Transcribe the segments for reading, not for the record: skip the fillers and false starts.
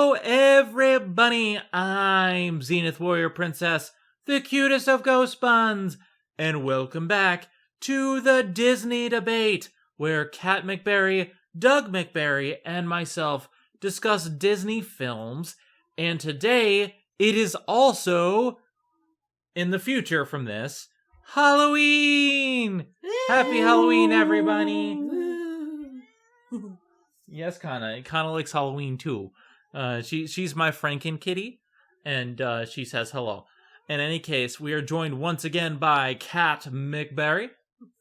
Hello, everybody. I'm Zenith Warrior Princess, the cutest of ghost buns, and welcome back to the Disney Debate, where Kat McBerry, Doug McBerry, and myself discuss Disney films. And today, it is also, in the future from this, Halloween! Happy Halloween, everybody! Yes, Kana. Kana likes Halloween too. She's my Franken kitty, and she says hello. In any case, we are joined once again by Kat McBerry.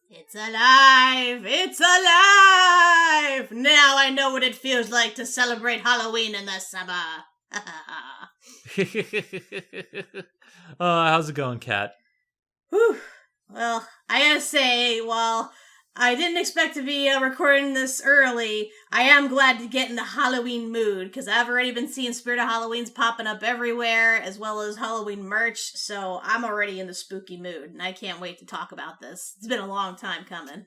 It's alive! It's alive! Now I know what it feels like to celebrate Halloween in the summer. How's it going, Kat? Whew. Well, I gotta say, while I didn't expect to be recording this early, I am glad to get in the Halloween mood, because I've already been seeing Spirit of Halloween's popping up everywhere, as well as Halloween merch, so I'm already in the spooky mood, and I can't wait to talk about this. It's been a long time coming.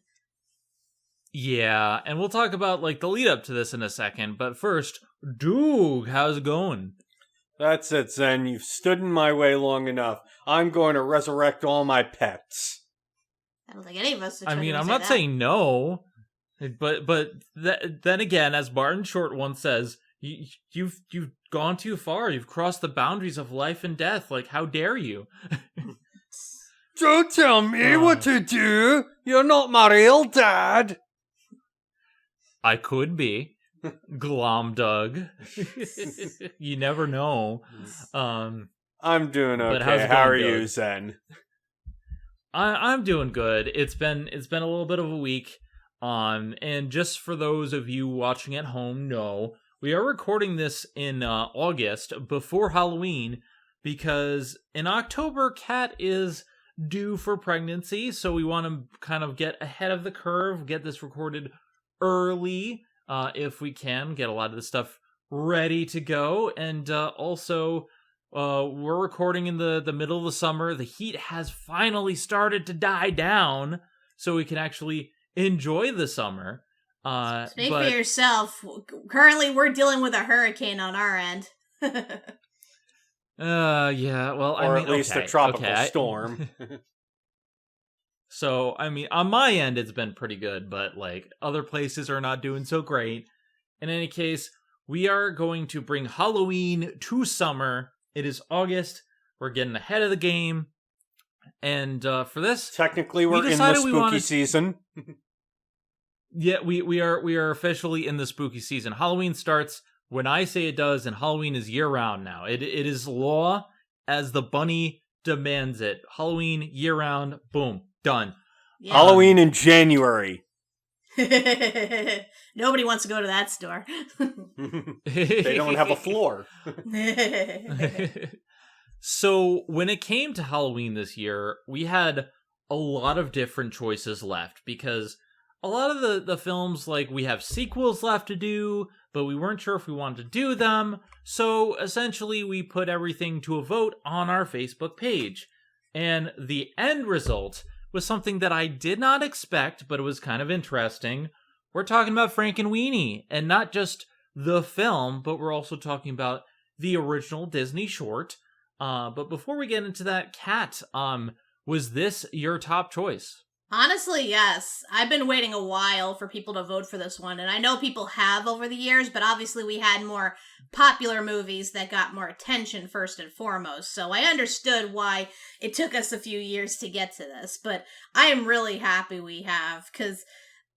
Yeah, and we'll talk about, the lead up to this in a second, but first, Doug, how's it going? That's it, Zen. You've stood in my way long enough. I'm going to resurrect all my pets. I don't think any of us. I'm not saying no, but then again, as Martin Short once says, you've gone too far. You've crossed the boundaries of life and death. How dare you? Don't tell me what to do. You're not my real dad. I could be. Glom Doug. You never know. I'm doing okay. How are you, Zen? I'm doing good. It's been a little bit of a week. And just for those of you watching at home, know we are recording this in August before Halloween because in October Kat is due for pregnancy, so we want to kind of get ahead of the curve, get this recorded early. If we can, get a lot of the stuff ready to go. And also, we're recording in the middle of the summer. The heat has finally started to die down, so we can actually enjoy the summer. Speak for yourself. Currently, we're dealing with a hurricane on our end. Yeah, well, or at least a tropical storm. So, on my end, it's been pretty good, but, other places are not doing so great. In any case, we are going to bring Halloween to summer. It is August. We're getting ahead of the game. And for this... Technically, we're in the spooky season. Yeah, we are officially in the spooky season. Halloween starts when I say it does, and Halloween is year-round now. It is law as the bunny demands it. Halloween, year-round, boom. Done. Yeah. Halloween in January. Nobody wants to go to that store. They don't have a floor. So, when it came to Halloween this year, we had a lot of different choices left, because a lot of the films, we have sequels left to do, but we weren't sure if we wanted to do them, so essentially we put everything to a vote on our Facebook page. And the end result was something that I did not expect, but it was kind of interesting. We're talking about Frankenweenie, and not just the film, but we're also talking about the original Disney short. But before we get into that, Kat, was this your top choice? Honestly, yes. I've been waiting a while for people to vote for this one, and I know people have over the years, but obviously we had more popular movies that got more attention first and foremost, so I understood why it took us a few years to get to this, but I am really happy we have, because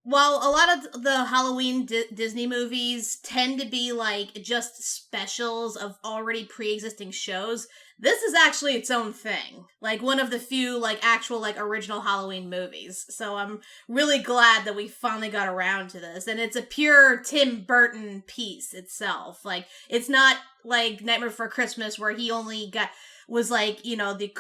while a lot of the Halloween Disney movies tend to be just specials of already pre-existing shows, this is actually its own thing. One of the few actual original Halloween movies. So I'm really glad that we finally got around to this. And it's a pure Tim Burton piece itself. It's not like Nightmare Before Christmas where he only was the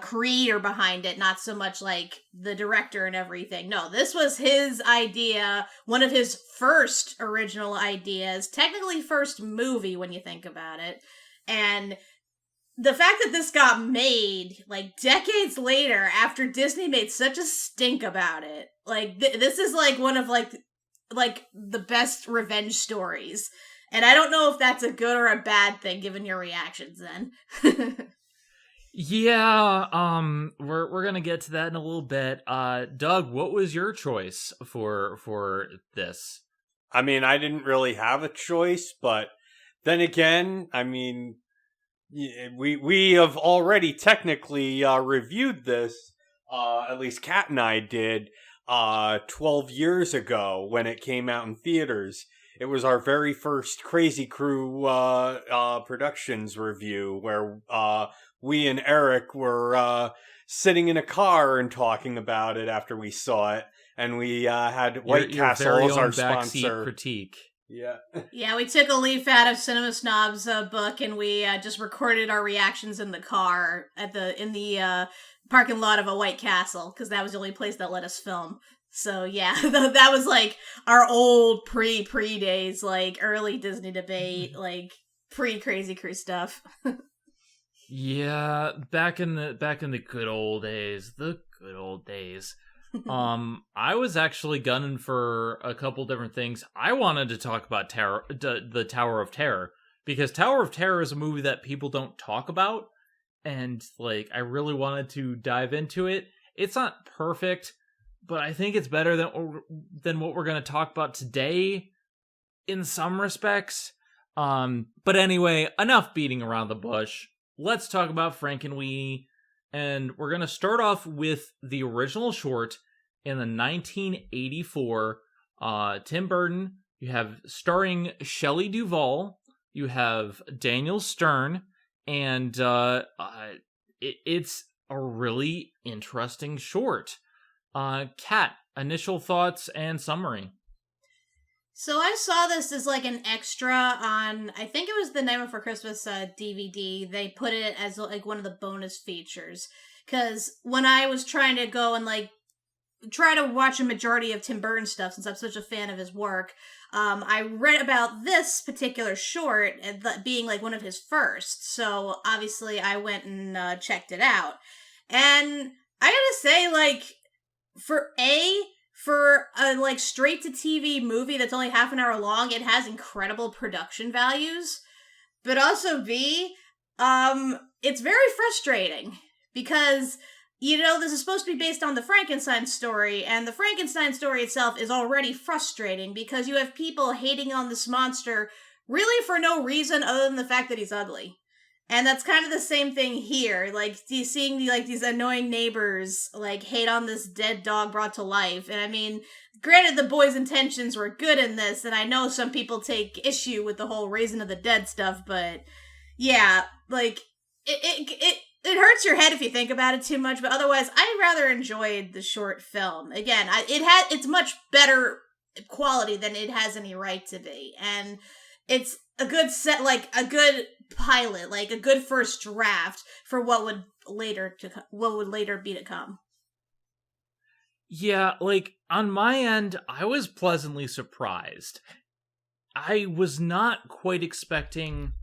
creator behind it, not so much the director and everything. No, this was his idea, one of his first original ideas, technically first movie when you think about it. And the fact that this got made, decades later, after Disney made such a stink about it, this is, one of, the best revenge stories And I don't know if that's a good or a bad thing, given your reactions then. Yeah, we're gonna get to that in a little bit. Doug, what was your choice for this? I mean, I didn't really have a choice, but then again, I mean, we have already technically reviewed this. At least Kat and I did 12 years ago when it came out in theaters. It was our very first Crazy Crew Productions review where we and Eric were sitting in a car and talking about it after we saw it, and we had White Castle as our sponsor. Critique. Yeah. Yeah, we took a leaf out of Cinema Snob's book, and we just recorded our reactions in the car in the parking lot of a White Castle, because that was the only place that let us film. So yeah, that was like our old pre days, like early Disney debate, like pre Crazy Crew stuff. Yeah, back in the good old days, I was actually gunning for a couple different things. I wanted to talk about the Tower of Terror, because Tower of Terror is a movie that people don't talk about, and like I really wanted to dive into it. It's not perfect, but I think it's better than what we're going to talk about today in some respects. But anyway, enough beating around the bush. Let's talk about Frankenweenie, and we're going to start off with the original short in the 1984 Tim Burton. You have starring Shelley Duvall, you have Daniel Stern, and it's a really interesting short. Kat, initial thoughts and summary. So I saw this as like an extra on, I think it was the Nightmare Before Christmas DVD. They put it as like one of the bonus features. Because when I was trying to go and like try to watch a majority of Tim Burton stuff, since I'm such a fan of his work, I read about this particular short being like one of his first. So obviously I went and checked it out. And I gotta say, like, for a like straight to TV movie that's only half an hour long, it has incredible production values. But also B, it's very frustrating because, you know, this is supposed to be based on the Frankenstein story, and the Frankenstein story itself is already frustrating because you have people hating on this monster really for no reason other than the fact that he's ugly. And that's kind of the same thing here. Like, seeing these annoying neighbors, like, hate on this dead dog brought to life. And I mean, granted, the boys' intentions were good in this, and I know some people take issue with the whole raising of the dead stuff, but yeah, like, it hurts your head if you think about it too much, but otherwise, I rather enjoyed the short film. Again, it's much better quality than it has any right to be, and it's a good a good pilot, like a good first draft for what would later be to come. Yeah, like on my end, I was pleasantly surprised. I was not quite expecting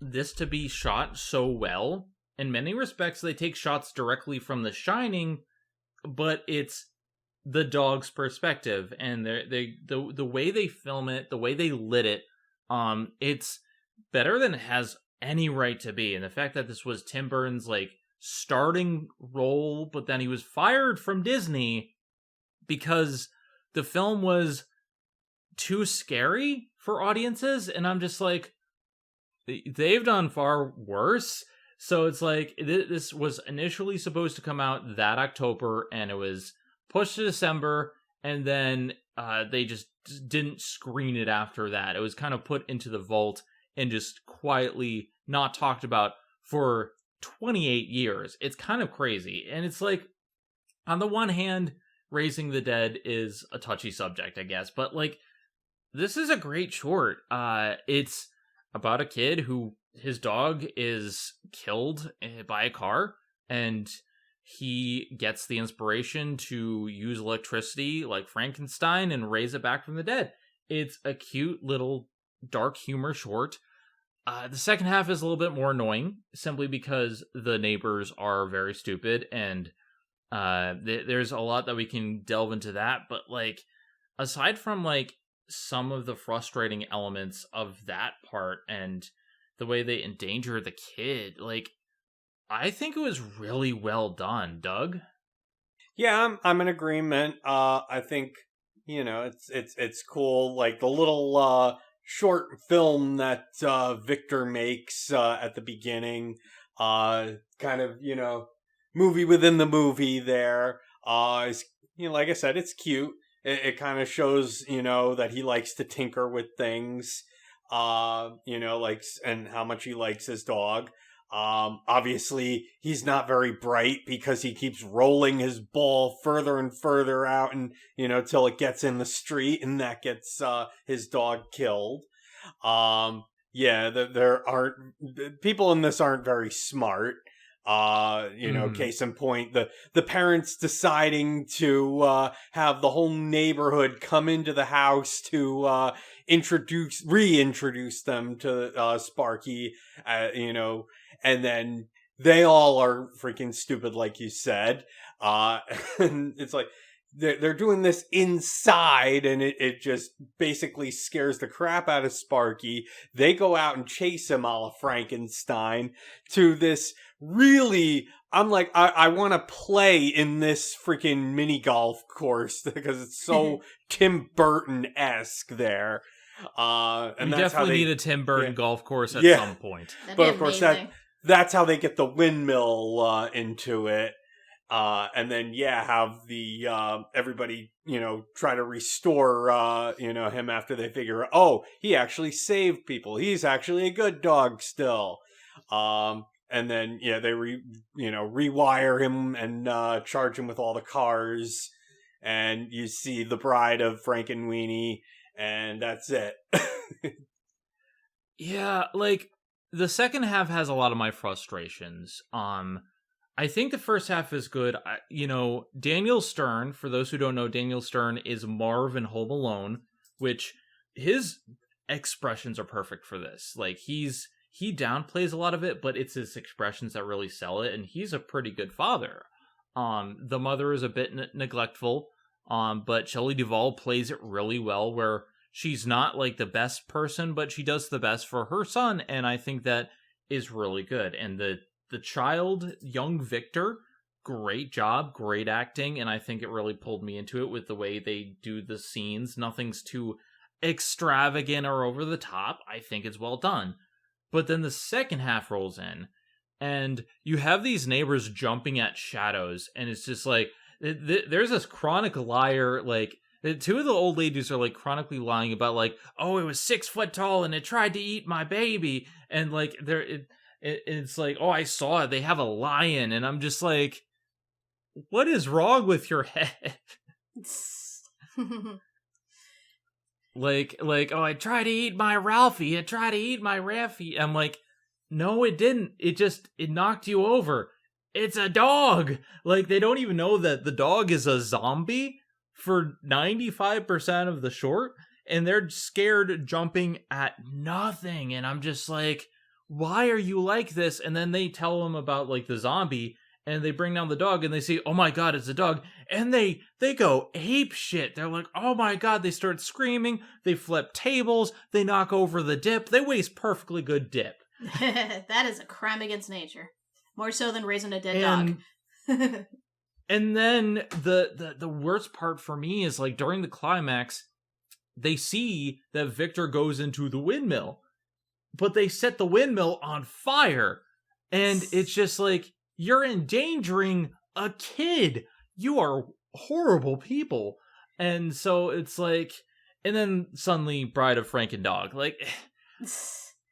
this to be shot so well. In many respects, they take shots directly from The Shining, but it's the dog's perspective, and the way they film it, the way they lit it, it's better than it has any right to be. And the fact that this was Tim Burton's like starting role, but then he was fired from Disney because the film was too scary for audiences, and I'm just like, they've done far worse. So it's like, this was initially supposed to come out that October, and it was pushed to December, and then they just didn't screen it after that. It was kind of put into the vault and just quietly not talked about for 28 years. It's kind of crazy. And it's like, on the one hand, raising the dead is a touchy subject, I guess, but like, this is a great short. It's about a kid who, his dog is killed by a car, and he gets the inspiration to use electricity like Frankenstein and raise it back from the dead. It's a cute little dark humor short. The second half is a little bit more annoying, simply because the neighbors are very stupid, and there's a lot that we can delve into that. But like, aside from like some of the frustrating elements of that part and the way they endanger the kid. Like, I think it was really well done, Doug. Yeah, I'm in agreement. I think it's cool. Like the little short film that Victor makes at the beginning, kind of movie within the movie. There, is like I said, it's cute. It kind of shows that he likes to tinker with things. Likes and how much he likes his dog. Obviously he's not very bright because he keeps rolling his ball further and further out and, till it gets in the street and that gets, his dog killed. There aren't, people in this aren't very smart. Case in point, the parents deciding to, have the whole neighborhood come into the house to, reintroduce them to, Sparky, and then they all are freaking stupid, like you said. And it's like, they're doing this inside, and it just basically scares the crap out of Sparky. They go out and chase him a la Frankenstein to this really... I'm like, I want to play in this freaking mini golf course because it's so Tim Burton-esque there. And we that's definitely how need a Tim Burton golf course at some point. But of course, that's how they get the windmill into it. And then, have the everybody, try to restore, him after they figure, oh, he actually saved people. He's actually a good dog still. And then, they rewire him and charge him with all the cars. And you see the bride of Frankenweenie, and that's it. Yeah, like, the second half has a lot of my frustrations. I think the first half is good. Daniel Stern, for those who don't know, Daniel Stern is Marv in Home Alone, which his expressions are perfect for this. Like, he downplays a lot of it, but it's his expressions that really sell it, and he's a pretty good father. The mother is a bit neglectful, but Shelley Duvall plays it really well, where she's not like the best person, but she does the best for her son, and I think that is really good. And the child, young Victor, great job, great acting, and I think it really pulled me into it with the way they do the scenes. Nothing's too extravagant or over the top. I think it's well done. But then the second half rolls in, and you have these neighbors jumping at shadows, and it's just like, there's this chronic liar, like, two of the old ladies are like chronically lying about like, oh, it was 6 foot tall and it tried to eat my baby, and like it's like, oh, I saw it. They have a lion, and I'm just like, what is wrong with your head? like, oh, I tried to eat my Ralphie. It tried to eat my Ralphie. I'm like, no, it didn't. It knocked you over. It's a dog. Like, they don't even know that the dog is a zombie for 95% of the short, and they're scared jumping at nothing. And I'm just like, why are you like this? And then they tell them about like the zombie, and they bring down the dog, and they see, oh my god, it's a dog, and they go ape shit. They're like, oh my god. They start screaming, they flip tables, they knock over the dip, they waste perfectly good dip. That is a crime against nature, more so than raising a dead dog. And then the worst part for me is like during the climax, they see that Victor goes into the windmill, but they set the windmill on fire. And it's just like, you're endangering a kid. You are horrible people. And so it's like, and then suddenly Bride of Frankendog. Like,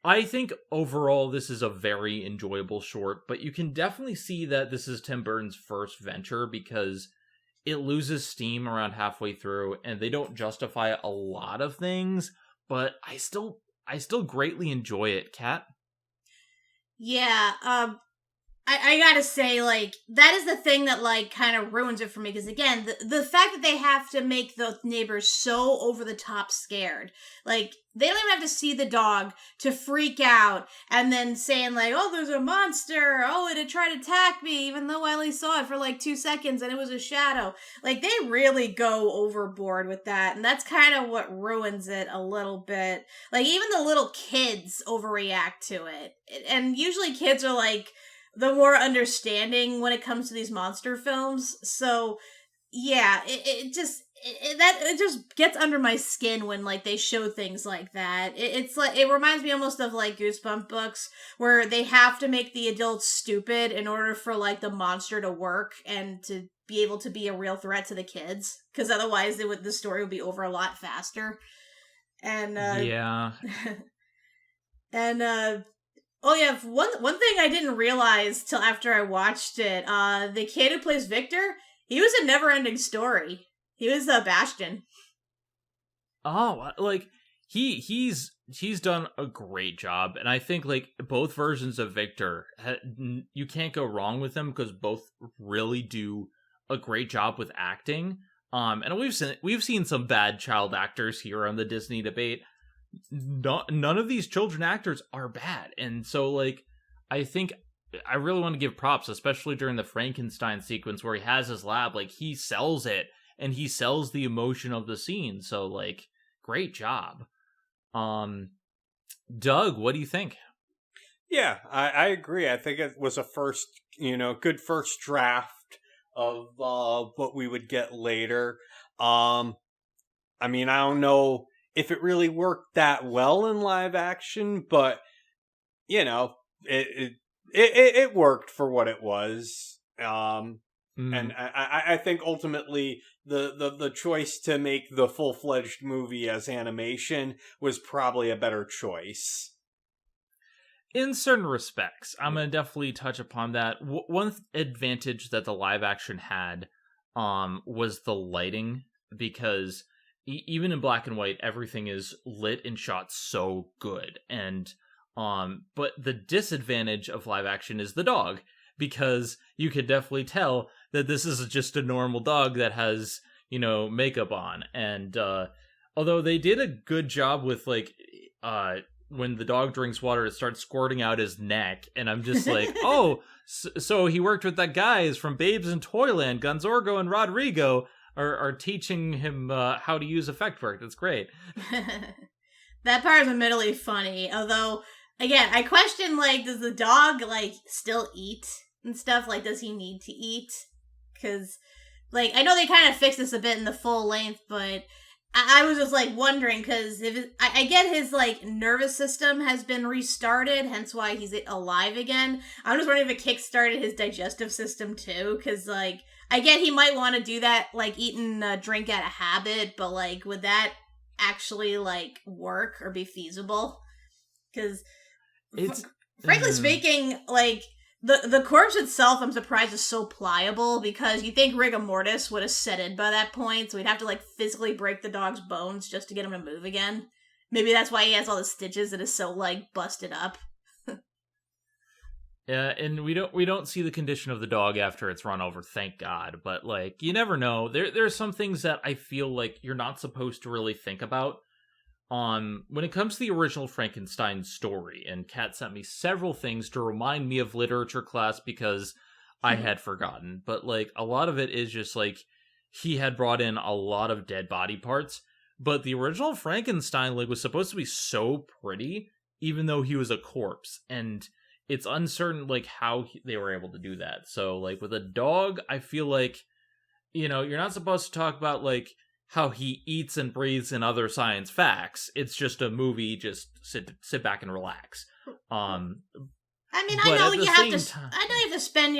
I think overall this is a very enjoyable short, but you can definitely see that this is Tim Burton's first venture because it loses steam around halfway through, and they don't justify a lot of things, but I still greatly enjoy it, Kat. Yeah, I gotta say, like, that is the thing that, like, kind of ruins it for me. Because, again, the fact that they have to make the neighbors so over the top scared. Like, they don't even have to see the dog to freak out and then saying, like, oh, there's a monster. Oh, it had tried to attack me, even though I only saw it for, like, 2 seconds and it was a shadow. Like, they really go overboard with that. And that's kind of what ruins it a little bit. Like, even the little kids overreact to it. And usually kids are, like, the more understanding when it comes to these monster films. So, yeah, it just gets under my skin when, like, they show things like that. It's like, it reminds me almost of, like, Goosebump books, where they have to make the adults stupid in order for, like, the monster to work and to be able to be a real threat to the kids. Because otherwise the story would be over a lot faster. And, yeah. And, oh yeah, one thing I didn't realize till after I watched it, the kid who plays Victor, he was a Never-Ending Story. He was Bastion. Oh, like he's done a great job, and I think like both versions of Victor, you can't go wrong with them because both really do a great job with acting. And we've seen some bad child actors here on the Disney debate. None of these children actors are bad, and so like I think I really want to give props, especially during the Frankenstein sequence where he has his lab. Like, he sells it, and he sells the emotion of the scene. So like, great job. Doug, what do you think? Yeah, I agree. I think it was a good first draft of what we would get later. I mean, I don't know if it really worked that well in live action, but it worked for what it was. And I think ultimately the choice to make the full-fledged movie as animation was probably a better choice. In certain respects, I'm going to definitely touch upon that. One advantage that the live action had was the lighting, because even in black and white, everything is lit and shot so good. And but the disadvantage of live action is the dog, because you could definitely tell that this is just a normal dog that has, makeup on. And although they did a good job with like when the dog drinks water, it starts squirting out his neck, and I'm just like, oh, so he worked with that guys from Babes in Toyland, Gonzorgo and Rodrigo are teaching him how to use effect work. That's great. That part is admittedly funny, although, again, I question, like, does the dog, like, still eat and stuff? Like, does he need to eat? Because, like, I know they kind of fixed this a bit in the full length, but I was just, like, wondering, because I get his, like, nervous system has been restarted, hence why he's alive again. I'm just wondering if it kickstarted his digestive system, too, because, like, I get he might want to do that, like, eating a drink out of habit, but, like, would that actually, like, work or be feasible? Because, frankly speaking, like, the corpse itself, I'm surprised, is so pliable, because you think rigor mortis would have set in by that point, so we'd have to, like, physically break the dog's bones just to get him to move again. Maybe that's why he has all the stitches and is so, like, busted up. Yeah, and we don't see the condition of the dog after it's run over, thank God. But like, you never know. There's some things that I feel like you're not supposed to really think about. When it comes to the original Frankenstein story, and Kat sent me several things to remind me of literature class because I had forgotten. But like, a lot of it is just like he had brought in a lot of dead body parts. But the original Frankenstein was supposed to be so pretty, even though he was a corpse, and it's uncertain how they were able to do that. So with a dog, I feel like, you're not supposed to talk about how he eats and breathes and other science facts. It's just a movie. Just sit back and relax. I mean, I know you have to suspend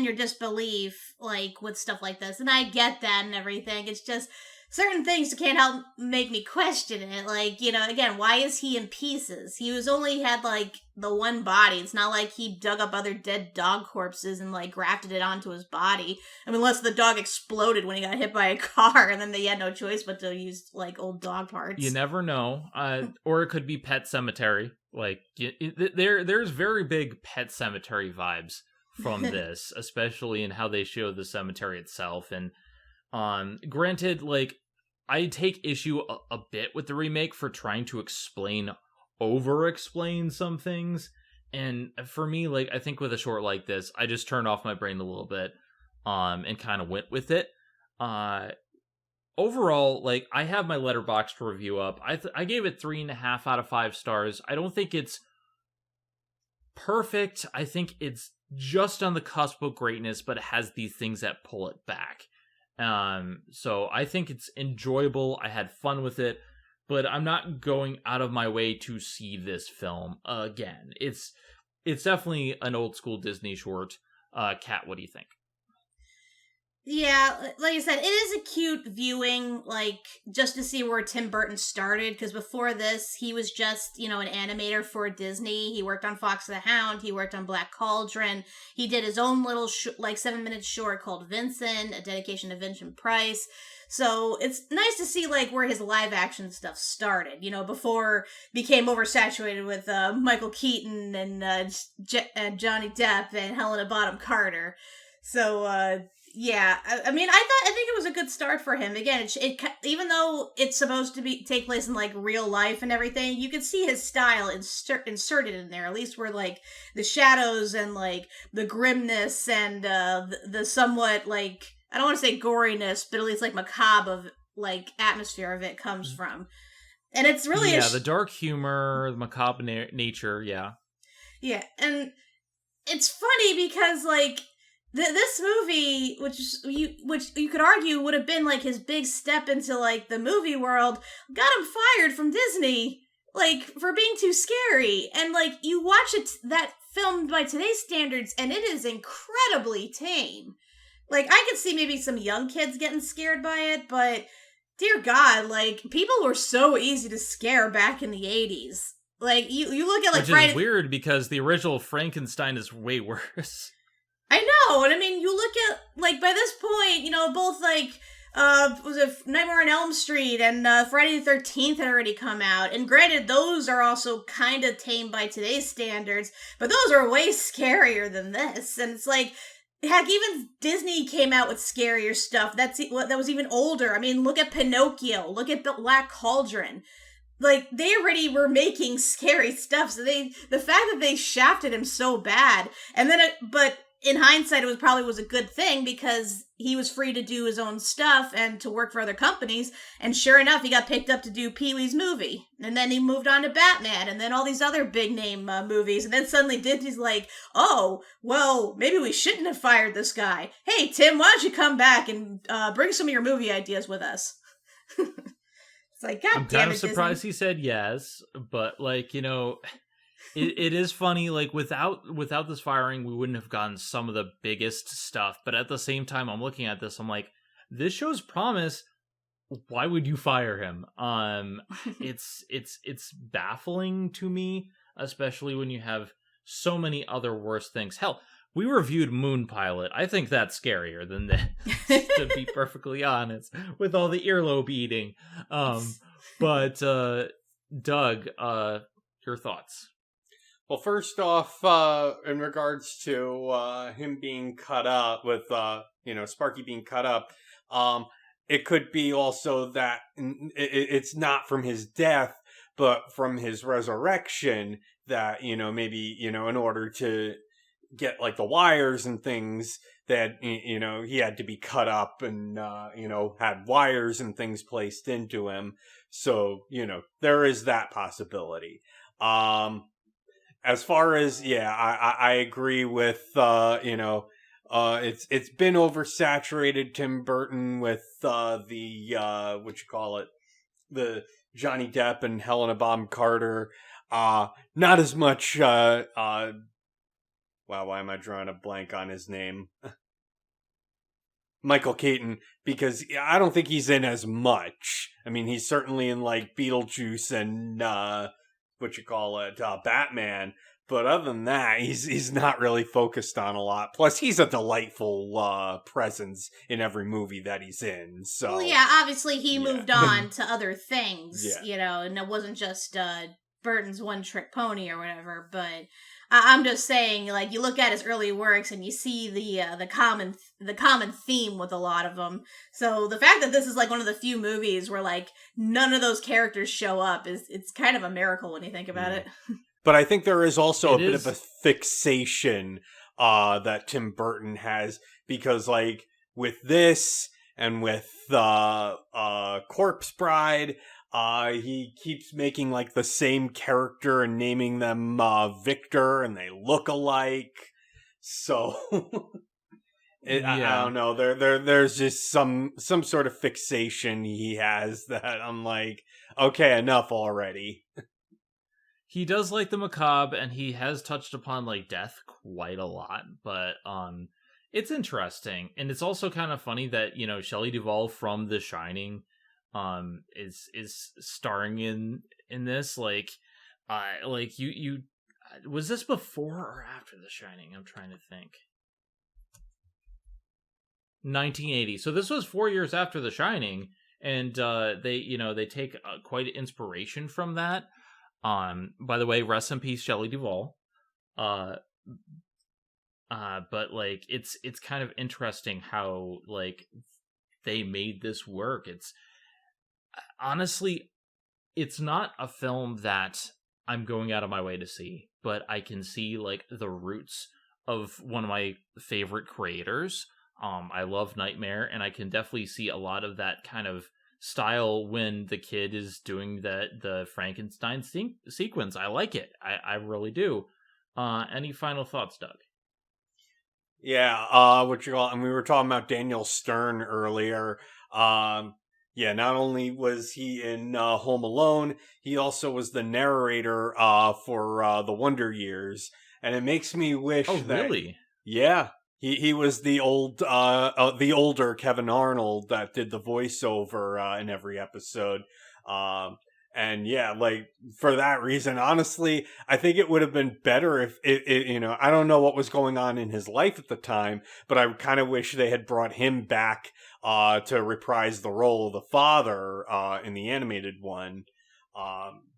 your disbelief with stuff like this, and I get that and everything. It's just certain things can't help make me question it. Again, why is he in pieces? He only had the one body. It's not like he dug up other dead dog corpses and grafted it onto his body. I mean, unless the dog exploded when he got hit by a car, and then they had no choice but to use old dog parts. You never know. Or it could be Pet Cemetery. There's very big Pet Cemetery vibes from this, especially in how they show the cemetery itself. And granted, like, I take issue a bit with the remake for trying to over-explain some things. And for me, like, I think with a short like this, I just turned off my brain a little bit and kind of went with it. Overall, like, I have my Letterboxd review up. I gave it 3.5 out of 5 stars. I don't think it's perfect. I think it's just on the cusp of greatness, but it has these things that pull it back. So I think it's enjoyable. I had fun with it, but I'm not going out of my way to see this film again. It's definitely an old school Disney short. Kat, what do you think? Yeah, like I said, it is a cute viewing, like, just to see where Tim Burton started, because before this, he was just, an animator for Disney. He worked on Fox the Hound, he worked on Black Cauldron, he did his own little, 7-minute short called Vincent, a dedication to Vincent Price. So it's nice to see, like, where his live-action stuff started, before became oversaturated with Michael Keaton and Johnny Depp and Helena Bonham Carter. So, yeah, I mean, I think it was a good start for him. Again, it even though it's supposed to take place in, like, real life and everything, you can see his style inserted in there. At least where, like, the shadows and, like, the grimness and the somewhat, like, I don't want to say goriness, but at least, like, macabre of, like, atmosphere of it comes from. And it's really the dark humor, the macabre nature, yeah. Yeah, and it's funny because, like, this movie, which you could argue would have been, like, his big step into, like, the movie world, got him fired from Disney, like, for being too scary. And, like, you watch that filmed by today's standards, and it is incredibly tame. Like, I could see maybe some young kids getting scared by it, but dear God, like, people were so easy to scare back in the 80s. Like, you look at, like, Which is weird, because the original Frankenstein is way worse. I know, and I mean, you look at, like, by this point, both, like, was it Nightmare on Elm Street and Friday the 13th had already come out, and granted, those are also kind of tame by today's standards, but those are way scarier than this, and it's like, heck, even Disney came out with scarier stuff that was even older. I mean, look at Pinocchio, look at Black Cauldron. Like, they already were making scary stuff, so the fact that they shafted him so bad, and then, but in hindsight, it probably was a good thing, because he was free to do his own stuff and to work for other companies, and sure enough, he got picked up to do Pee-wee's movie, and then he moved on to Batman, and then all these other big-name movies, and then suddenly Disney's like, oh, well, maybe we shouldn't have fired this guy. Hey, Tim, why don't you come back and bring some of your movie ideas with us? It's like, God damn it, I'm kind of surprised Disney. he said yes, but, like, it is funny, like, without this firing, we wouldn't have gotten some of the biggest stuff, but at the same time, I'm looking at this, I'm like, this shows promise. Why would you fire him? It's baffling to me, especially when you have so many other worse things. Hell, we reviewed Moon Pilot. I think that's scarier than this, to be perfectly honest, with all the earlobe eating. But Doug, your thoughts? Well, first off, in regards to him being cut up with, Sparky being cut up, it could be also that it's not from his death, but from his resurrection that, maybe, in order to get, like, the wires and things that, he had to be cut up and, had wires and things placed into him. So, there is that possibility. As far as, I agree with, it's been oversaturated, Tim Burton, with the Johnny Depp and Helena Bonham Carter. Not as much, wow, why am I drawing a blank on his name? Michael Keaton, because I don't think he's in as much. I mean, he's certainly in, like, Beetlejuice and, Batman. But other than that, he's not really focused on a lot. Plus, he's a delightful presence in every movie that he's in. So, well, yeah, obviously he moved on to other things, and it wasn't just Burton's one-trick pony or whatever, but I'm just saying, like, you look at his early works and you see the common theme with a lot of them. So the fact that this is like one of the few movies where like none of those characters show up it's kind of a miracle when you think about it. But I think there is also a bit of a fixation that Tim Burton has, because like with this and with Corpse Bride, he keeps making like the same character and naming them Victor, and they look alike. So I don't know. There's just some sort of fixation he has that I'm like, okay, enough already. He does like the macabre, and he has touched upon like death quite a lot, but it's interesting, and it's also kind of funny that, you know, Shelley Duvall from The Shining is starring in this. Like you was this before or after The Shining? I'm trying to think. 1980. So this was 4 years after The Shining, and they take quite inspiration from that. By the way, rest in peace, Shelley Duvall. But like it's kind of interesting how like they made this work. It's honestly, it's not a film that I'm going out of my way to see, but I can see like the roots of one of my favorite creators. I love Nightmare, and I can definitely see a lot of that kind of style when the kid is doing the Frankenstein sequence. I like it. I really do. Any final thoughts, Doug? Yeah, and we were talking about Daniel Stern earlier. Yeah, not only was he in Home Alone, he also was the narrator for The Wonder Years, and it makes me wish. Oh, really? Yeah, he was the older Kevin Arnold that did the voiceover in every episode. And yeah, like for that reason, honestly, I think it would have been better if it I don't know what was going on in his life at the time, but I kind of wish they had brought him back to reprise the role of the father in the animated one,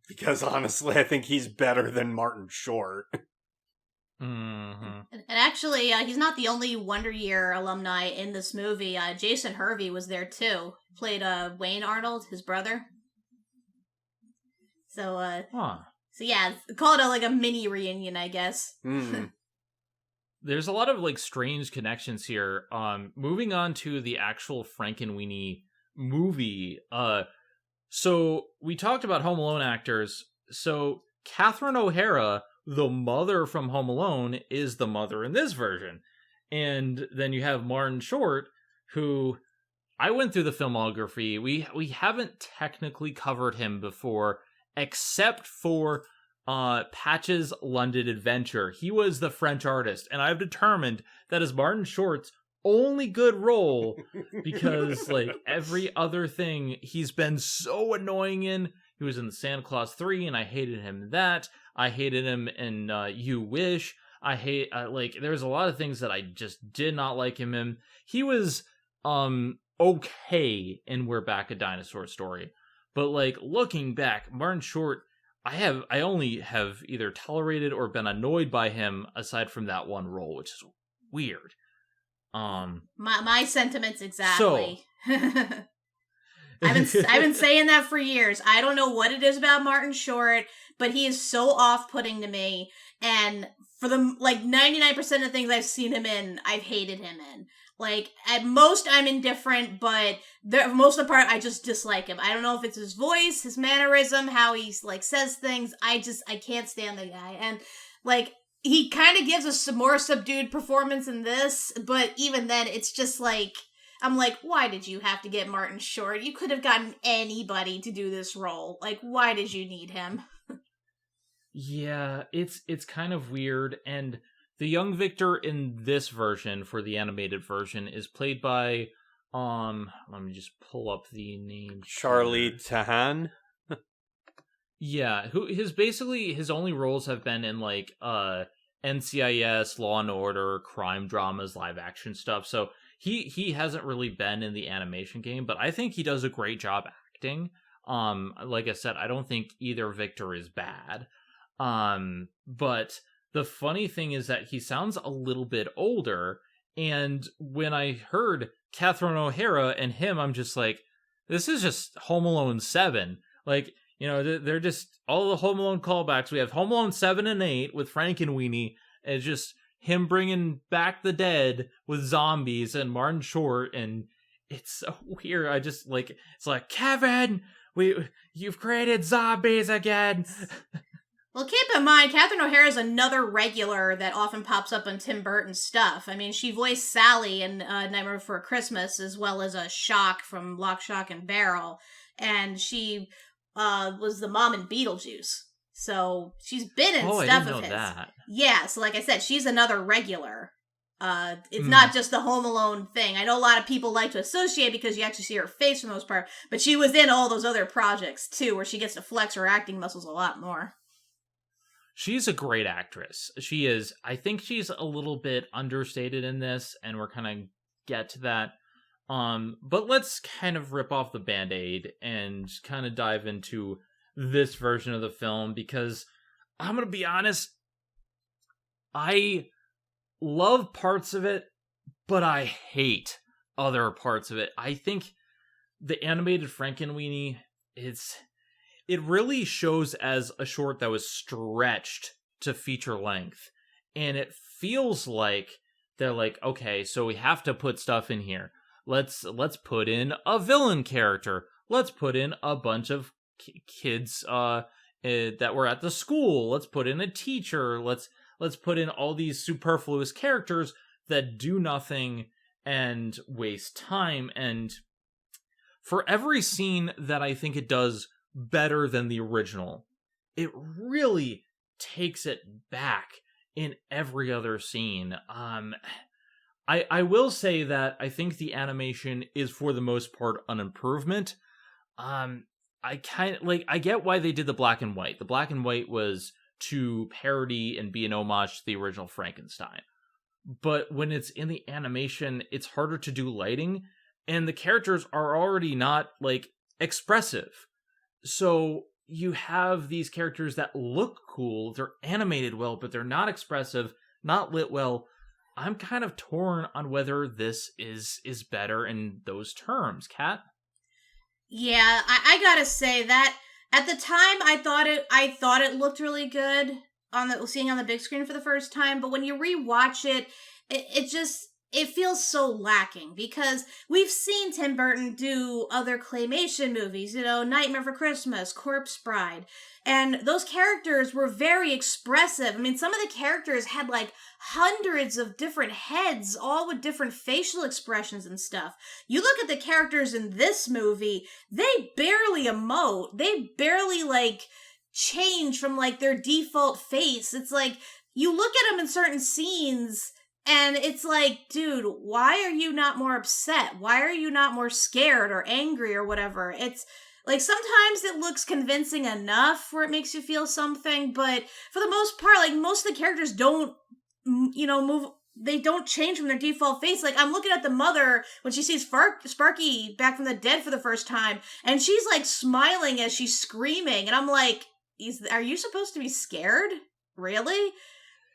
because honestly, I think he's better than Martin Short. Mm-hmm. And actually, he's not the only Wonder Year alumni in this movie. Jason Hervey was there too. Played Wayne Arnold, his brother. So, so yeah, call it like a mini reunion, I guess. Mm. There's a lot of like strange connections here. Moving on to the actual Frankenweenie movie. So we talked about Home Alone actors. So Catherine O'Hara, the mother from Home Alone, is the mother in this version. And then you have Martin Short, who I went through the filmography. We haven't technically covered him before, except for Patch's London Adventure. He was the French artist, and I've determined that is Martin Short's only good role, because like every other thing he's been so annoying in. He was in the Santa Claus 3, and I hated him in that. I hated him in You Wish. I hate there's a lot of things that I just did not like him in. He was okay in We're Back, a Dinosaur Story. But like looking back, Martin Short, I only have either tolerated or been annoyed by him aside from that one role, which is weird. My sentiments exactly. So, I've been saying that for years. I don't know what it is about Martin Short, but he is so off-putting to me. And for the like 99% of things I've seen him in, I've hated him in. Like, at most, I'm indifferent, but most of the part, I just dislike him. I don't know if it's his voice, his mannerism, how he, like, says things. I can't stand the guy. And, like, he kind of gives us some more subdued performance in this, but even then, it's just, like, I'm like, why did you have to get Martin Short? You could have gotten anybody to do this role. Like, why did you need him? Yeah, it's kind of weird, and the young Victor in this version, for the animated version, is played by, let me just pull up the name. Charlie Tahan? Yeah, his only roles have been in, like, NCIS, Law and Order, crime dramas, live action stuff, so he hasn't really been in the animation game, but I think he does a great job acting. Like I said, I don't think either Victor is bad. But the funny thing is that he sounds a little bit older, and when I heard Catherine O'Hara and him, I'm just like, this is just Home Alone 7. Like, you know, they're just all the Home Alone callbacks. We have Home Alone 7 and 8 with Frankenweenie. It's just him bringing back the dead with zombies and Martin Short, and it's so weird. I just like, it's like, Kevin, you've created zombies again. Well, keep in mind, Catherine O'Hara is another regular that often pops up on Tim Burton stuff. I mean, she voiced Sally in Nightmare Before Christmas, as well as a Shock from Lock, Shock, and Barrel. And she was the mom in Beetlejuice. So she's been in stuff I didn't know of his. that. Yeah, so like I said, she's another regular. It's not just the Home Alone thing. I know a lot of people like to associate because you actually see her face for the most part, but she was in all those other projects too, where she gets to flex her acting muscles a lot more. She's a great actress. She is. I think she's a little bit understated in this, and we're kind of get to that. But let's kind of rip off the Band-Aid and kind of dive into this version of the film, because I'm going to be honest, I love parts of it, but I hate other parts of it. I think the animated Frankenweenie, it really shows as a short that was stretched to feature length. And it feels like they're like, okay, so we have to put stuff in here. Let's put in a villain character. Let's put in a bunch of kids that were at the school. Let's put in a teacher. Let's put in all these superfluous characters that do nothing and waste time. And for every scene that I think it does better than the original, it really takes it back in every other scene. I will say that I think the animation is for the most part an improvement. I get why they did the black and white. The black and white was to parody and be an homage to the original Frankenstein. But when it's in the animation, it's harder to do lighting, and the characters are already not, like, expressive. So you have these characters that look cool, they're animated well, but they're not expressive, not lit well. I'm kind of torn on whether this is better in those terms. Kat? Yeah, I gotta say that at the time I thought it looked really good seeing on the big screen for the first time, but when you rewatch it, it feels so lacking, because we've seen Tim Burton do other claymation movies, you know, Nightmare Before Christmas, Corpse Bride, and those characters were very expressive. I mean, some of the characters had like hundreds of different heads, all with different facial expressions and stuff. You look at the characters in this movie, they barely emote. They barely like change from like their default face. It's like you look at them in certain scenes and it's like, dude, why are you not more upset? Why are you not more scared or angry or whatever? It's like sometimes it looks convincing enough where it makes you feel something, but for the most part, like most of the characters don't, you know, move. They don't change from their default face. Like, I'm looking at the mother when she sees Sparky back from the dead for the first time, and she's like smiling as she's screaming, and I'm like, are you supposed to be scared? Really?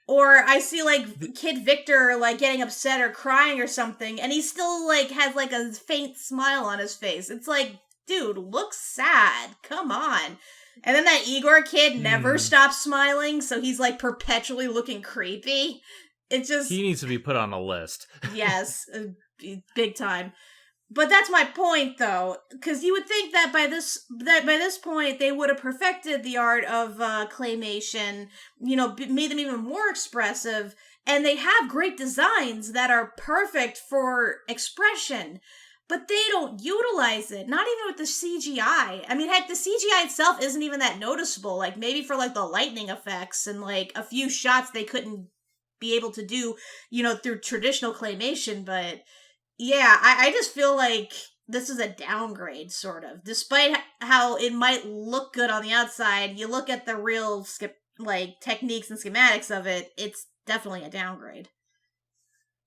Or I see, like, Kid Victor, like, getting upset or crying or something, and he still, like, has, like, a faint smile on his face. It's like, dude, look sad. Come on. And then that Igor kid never stops smiling, so he's, like, perpetually looking creepy. It just... He needs to be put on a list. Yes, big time. But that's my point, though, because you would think that by this point they would have perfected the art of claymation, you know, made them even more expressive, and they have great designs that are perfect for expression, but they don't utilize it, not even with the CGI. I mean, heck, the CGI itself isn't even that noticeable, like, maybe for, like, the lightning effects and, like, a few shots they couldn't be able to do, you know, through traditional claymation, but... Yeah, I just feel like this is a downgrade, sort of. Despite how it might look good on the outside, you look at the real techniques and schematics of it, it's definitely a downgrade.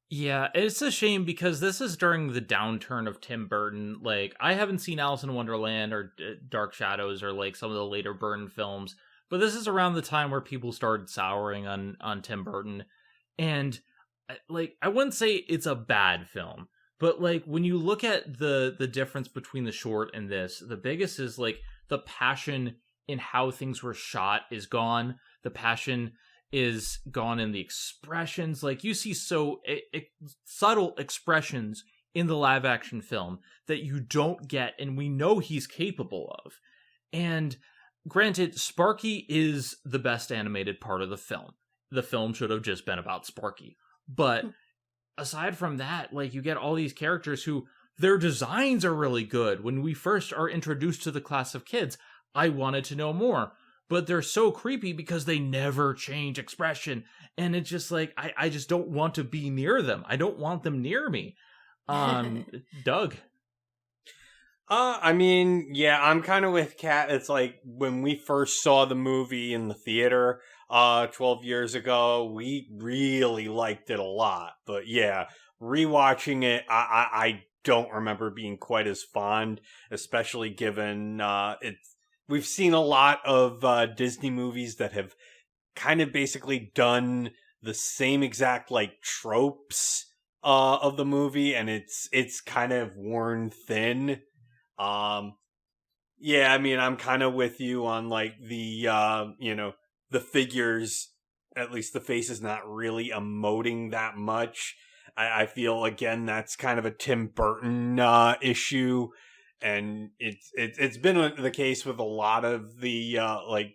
Yeah, it's a shame because this is during the downturn of Tim Burton. Like, I haven't seen Alice in Wonderland or Dark Shadows or like some of the later Burton films, but this is around the time where people started souring on Tim Burton. And like, I wouldn't say it's a bad film, but like when you look at the difference between the short and this, the biggest is like the passion in how things were shot is gone. The passion is gone in the expressions. Like you see subtle expressions in the live action film that you don't get and we know he's capable of. And granted, Sparky is the best animated part of the film. The film should have just been about Sparky. But aside from that, like you get all these characters who their designs are really good. When we first are introduced to the class of kids, I wanted to know more. But they're so creepy because they never change expression. And it's just like, I just don't want to be near them. I don't want them near me. Doug. I mean, yeah, I'm kind of with Kat. It's like when we first saw the movie in the theater 12 years ago, we really liked it a lot. But yeah, rewatching it, I don't remember being quite as fond, especially given we've seen a lot of Disney movies that have kind of basically done the same exact like tropes of the movie, and it's kind of worn thin. Yeah, I mean, I'm kind of with you on like the the figures, at least the face is not really emoting that much. I feel again that's kind of a Tim Burton issue. And it's been the case with a lot of the like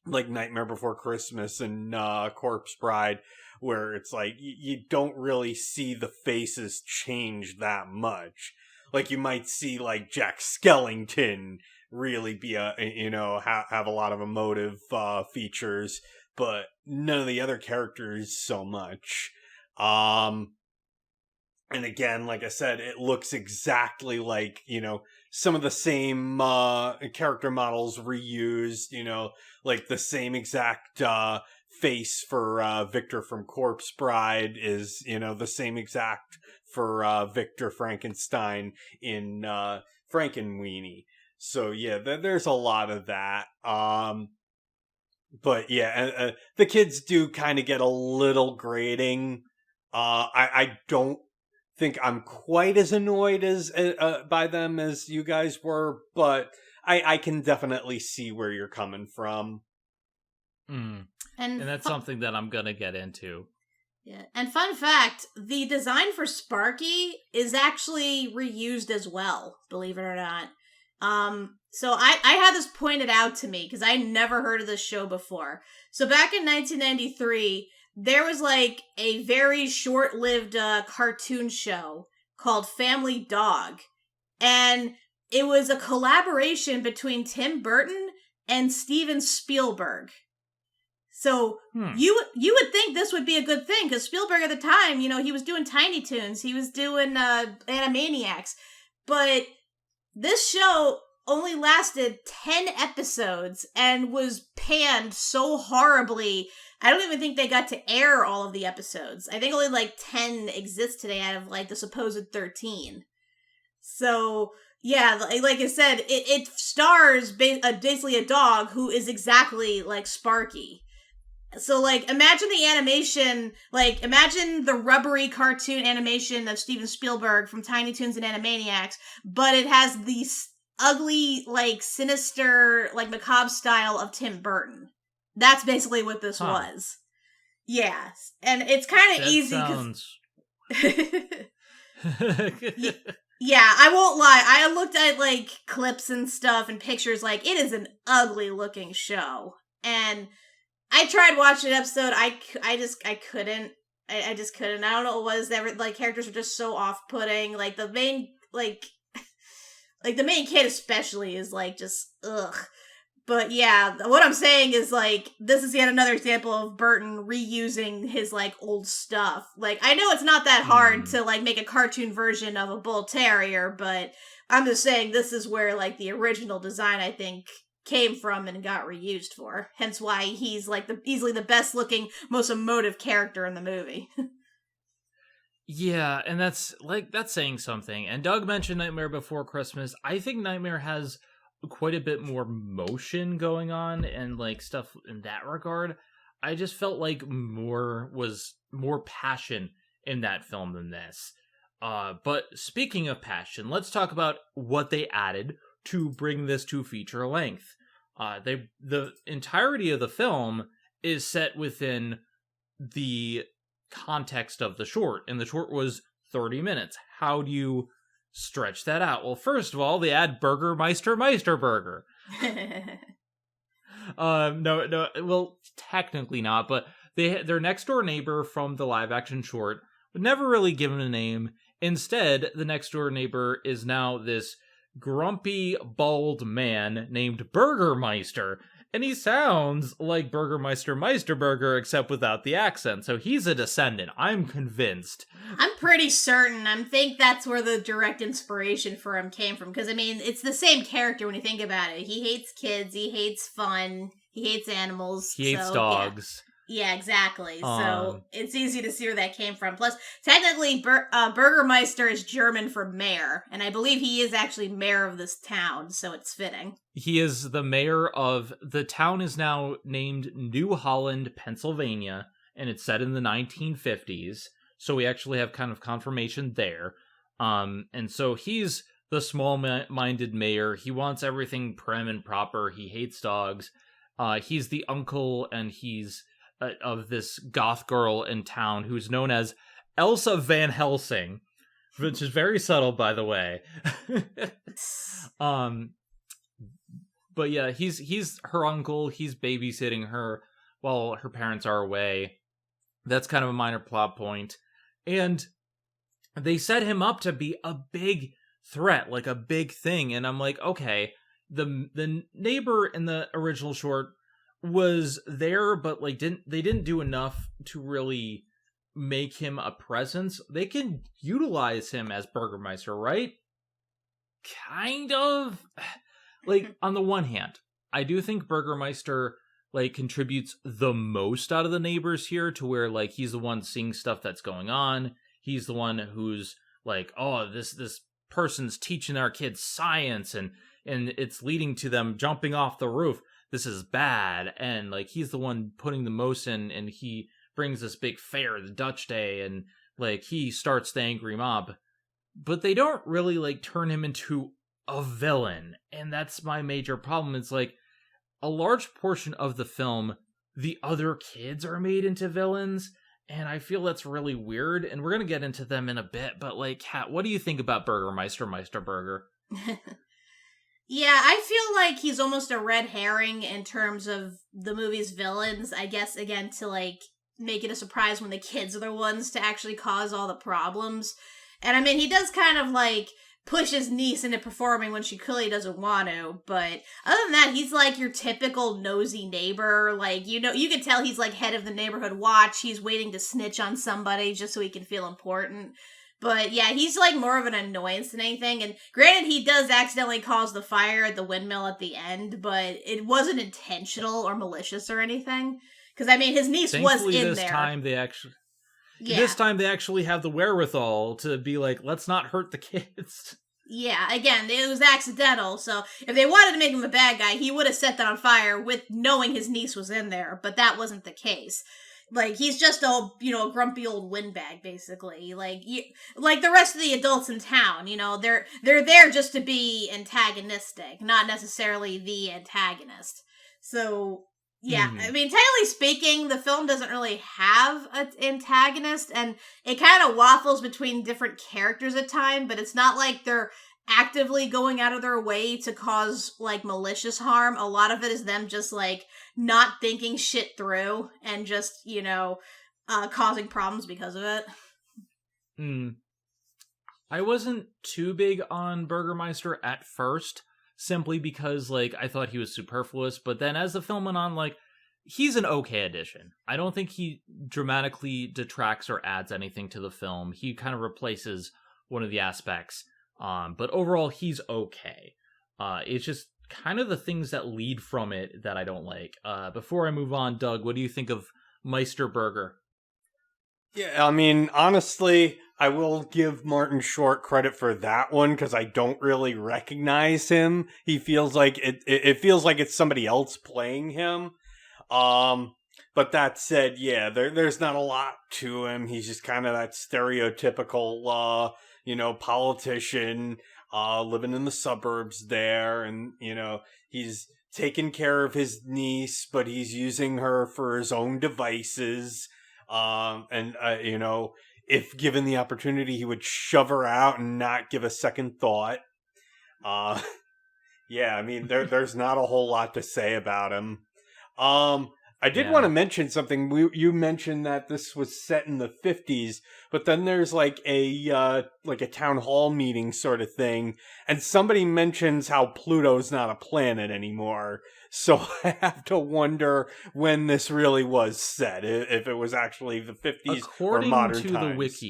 Nightmare Before Christmas and Corpse Bride, where it's like you don't really see the faces change that much. Like you might see like Jack Skellington really be have a lot of emotive features, but none of the other characters so much. And again, like I said, it looks exactly like, some of the same character models reused, like the same exact face for Victor from Corpse Bride is, the same exact for Victor Frankenstein in Frankenweenie. So yeah, there's a lot of that. But yeah, the kids do kind of get a little grating. I don't think I'm quite as annoyed as by them as you guys were, but I can definitely see where you're coming from. And that's something that I'm gonna get into. Yeah, and fun fact, the design for Sparky is actually reused as well, believe it or not. So I had this pointed out to me because I never heard of this show before. So back in 1993, there was like a very short-lived cartoon show called Family Dog. And it was a collaboration between Tim Burton and Steven Spielberg. So you would think this would be a good thing because Spielberg at the time, he was doing Tiny Toons, he was doing Animaniacs, but this show only lasted 10 episodes and was panned so horribly. I don't even think they got to air all of the episodes. I think only like 10 exist today out of like the supposed 13. So yeah, like I said, it stars basically a dog who is exactly like Sparky. So, like, imagine the animation, like, imagine the rubbery cartoon animation of Steven Spielberg from Tiny Toons and Animaniacs, but it has the ugly, like, sinister, like, macabre style of Tim Burton. That's basically what this was. Yeah, and it's kind of easy. Sounds... Yeah, I won't lie. I looked at, like, clips and stuff and pictures, like, it is an ugly-looking show. And I tried watching an episode. I couldn't. I just couldn't. I don't know what it was. Like, characters were just so off-putting. Like, the main, like the main kid especially is, like, just, ugh. But, yeah, what I'm saying is, like, this is yet another example of Burton reusing his, like, old stuff. Like, I know it's not that hard to, like, make a cartoon version of a bull terrier, but I'm just saying this is where, like, the original design, I think, came from and got reused for. Hence why he's like easily the best looking, most emotive character in the movie. Yeah, and that's saying something. And Doug mentioned Nightmare Before Christmas. I think Nightmare has quite a bit more motion going on and like stuff in that regard. I just felt like more passion in that film than this. But speaking of passion, let's talk about what they added to bring this to feature length. The entirety of the film is set within the context of the short, and the short was 30 minutes. How do you stretch that out? Well, first of all, they add Burgermeister Meisterburger. No, well, technically not, but their next door neighbor from the live action short, but never really given a name. Instead, the next door neighbor is now this grumpy, bald man named Burgermeister, and he sounds like Burgermeister Meisterburger, except without the accent, so he's a descendant. I'm convinced. I'm pretty certain. I think that's where the direct inspiration for him came from, because, I mean, it's the same character when you think about it. He hates kids, he hates fun, he hates animals. He hates dogs. Yeah, exactly. So it's easy to see where that came from. Plus, technically, Burgermeister is German for mayor, and I believe he is actually mayor of this town, so it's fitting. He is the mayor of... The town is now named New Holland, Pennsylvania, and it's set in the 1950s, so we actually have kind of confirmation there. And so he's the small-minded mayor. He wants everything prim and proper. He hates dogs. He's the uncle, and he's... of this goth girl in town who's known as Elsa Van Helsing, which is very subtle, by the way. But yeah, he's her uncle. He's babysitting her while her parents are away. That's kind of a minor plot point. And they set him up to be a big threat, like a big thing. And I'm like, okay, the neighbor in the original short was there, but like they didn't do enough to really make him a presence. They can utilize him as Burgermeister, right? Kind of. Like, on the one hand, I do think Burgermeister like contributes the most out of the neighbors here, to where like he's the one seeing stuff that's going on. He's the one who's like, oh, this person's teaching our kids science, and it's leading to them jumping off the roof. This is bad. And like he's the one putting the most in, and he brings this big fair, the Dutch Day, and like he starts the angry mob. But they don't really like turn him into a villain, and that's my major problem. It's like a large portion of the film, the other kids are made into villains, and I feel that's really weird, and we're gonna get into them in a bit. But like, Kat, what do you think about Burgermeister Meisterburger? Yeah, I feel like he's almost a red herring in terms of the movie's villains. I guess, again, to like make it a surprise when the kids are the ones to actually cause all the problems. And I mean, he does kind of like push his niece into performing when she clearly doesn't want to. But other than that, he's like your typical nosy neighbor. Like, you know, you can tell he's like head of the neighborhood watch. He's waiting to snitch on somebody just so he can feel important. But yeah, he's like more of an annoyance than anything. And granted, he does accidentally cause the fire at the windmill at the end, but it wasn't intentional or malicious or anything. Because I mean, his niece was in this there. This time they actually have the wherewithal to be like, let's not hurt the kids. Yeah, again, it was accidental. So if they wanted to make him a bad guy, he would have set that on fire with knowing his niece was in there. But that wasn't the case. Like, he's just a, you know, a grumpy old windbag, basically. Like the rest of the adults in town, you know, they're there just to be antagonistic, not necessarily the antagonist. So, yeah, I mean, technically speaking, the film doesn't really have an antagonist, and it kind of waffles between different characters at times, but it's not like they're actively going out of their way to cause, like, malicious harm. A lot of it is them just, like, not thinking shit through and just, you know, causing problems because of it. I wasn't too big on Burgermeister at first, simply because, like, I thought he was superfluous, but then as the film went on, like, he's an okay addition. I don't think he dramatically detracts or adds anything to the film. He kind of replaces one of the aspects. But overall, he's okay. It's just kind of the things that lead from it that I don't like. Before I move on, Doug, what do you think of Meisterburger? Yeah, I mean, honestly, I will give Martin Short credit for that one because I don't really recognize him. He feels like it feels like it's somebody else playing him. But that said, yeah, there's not a lot to him. He's just kind of that stereotypical, politician, living in the suburbs there. And, he's taking care of his niece, but he's using her for his own devices. If given the opportunity, he would shove her out and not give a second thought. Yeah, I mean, there's not a whole lot to say about him. I did want to mention something. You mentioned that this was set in the 50s, but then there's like a town hall meeting sort of thing, and somebody mentions how Pluto's not a planet anymore. So I have to wonder when this really was set, if it was actually the 50s or modern times.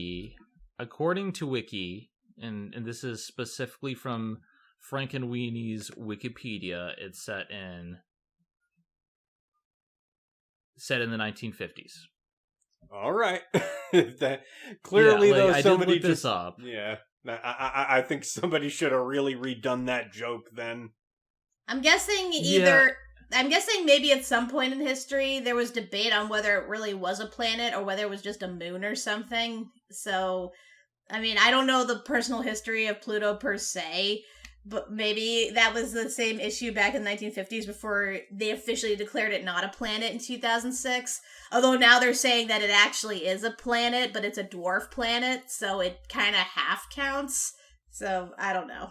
According to Wiki, and this is specifically from Frankenweenie's Wikipedia, it's set in the 1950s. All right. Clearly, though, somebody look this up. Yeah, I think somebody should have really redone that joke then. I'm guessing I'm guessing maybe at some point in history there was debate on whether it really was a planet or whether it was just a moon or something. So, I mean, I don't know the personal history of Pluto per se, but maybe that was the same issue back in the 1950s before they officially declared it not a planet in 2006. Although now they're saying that it actually is a planet, but it's a dwarf planet, so it kind of half counts. So, I don't know.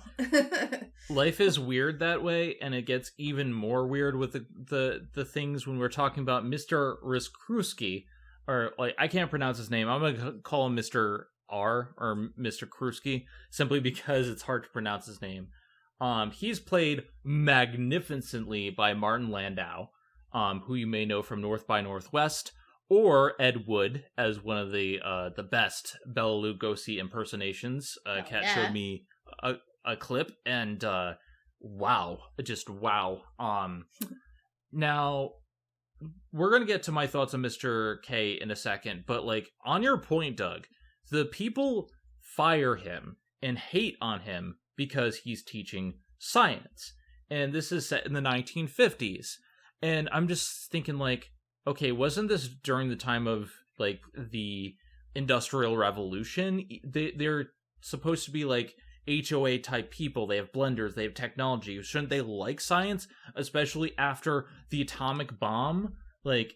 Life is weird that way, and it gets even more weird with the things when we're talking about Mr. Riskruski, or, like, I can't pronounce his name. I'm going to call him Mr. R, or Mr. Kruski, simply because it's hard to pronounce his name. He's played magnificently by Martin Landau, who you may know from North by Northwest, or Ed Wood as one of the best Bela Lugosi impersonations. Kat showed me a clip, and wow, just wow. Now, we're going to get to my thoughts on Mr. K in a second, but like on your point, Doug, the people fire him and hate on him because he's teaching science. And this is set in the 1950s. And I'm just thinking, like, okay, wasn't this during the time of, like, the Industrial Revolution? They're supposed to be, like, HOA-type people. They have blenders, they have technology. Shouldn't they like science? Especially after the atomic bomb, like,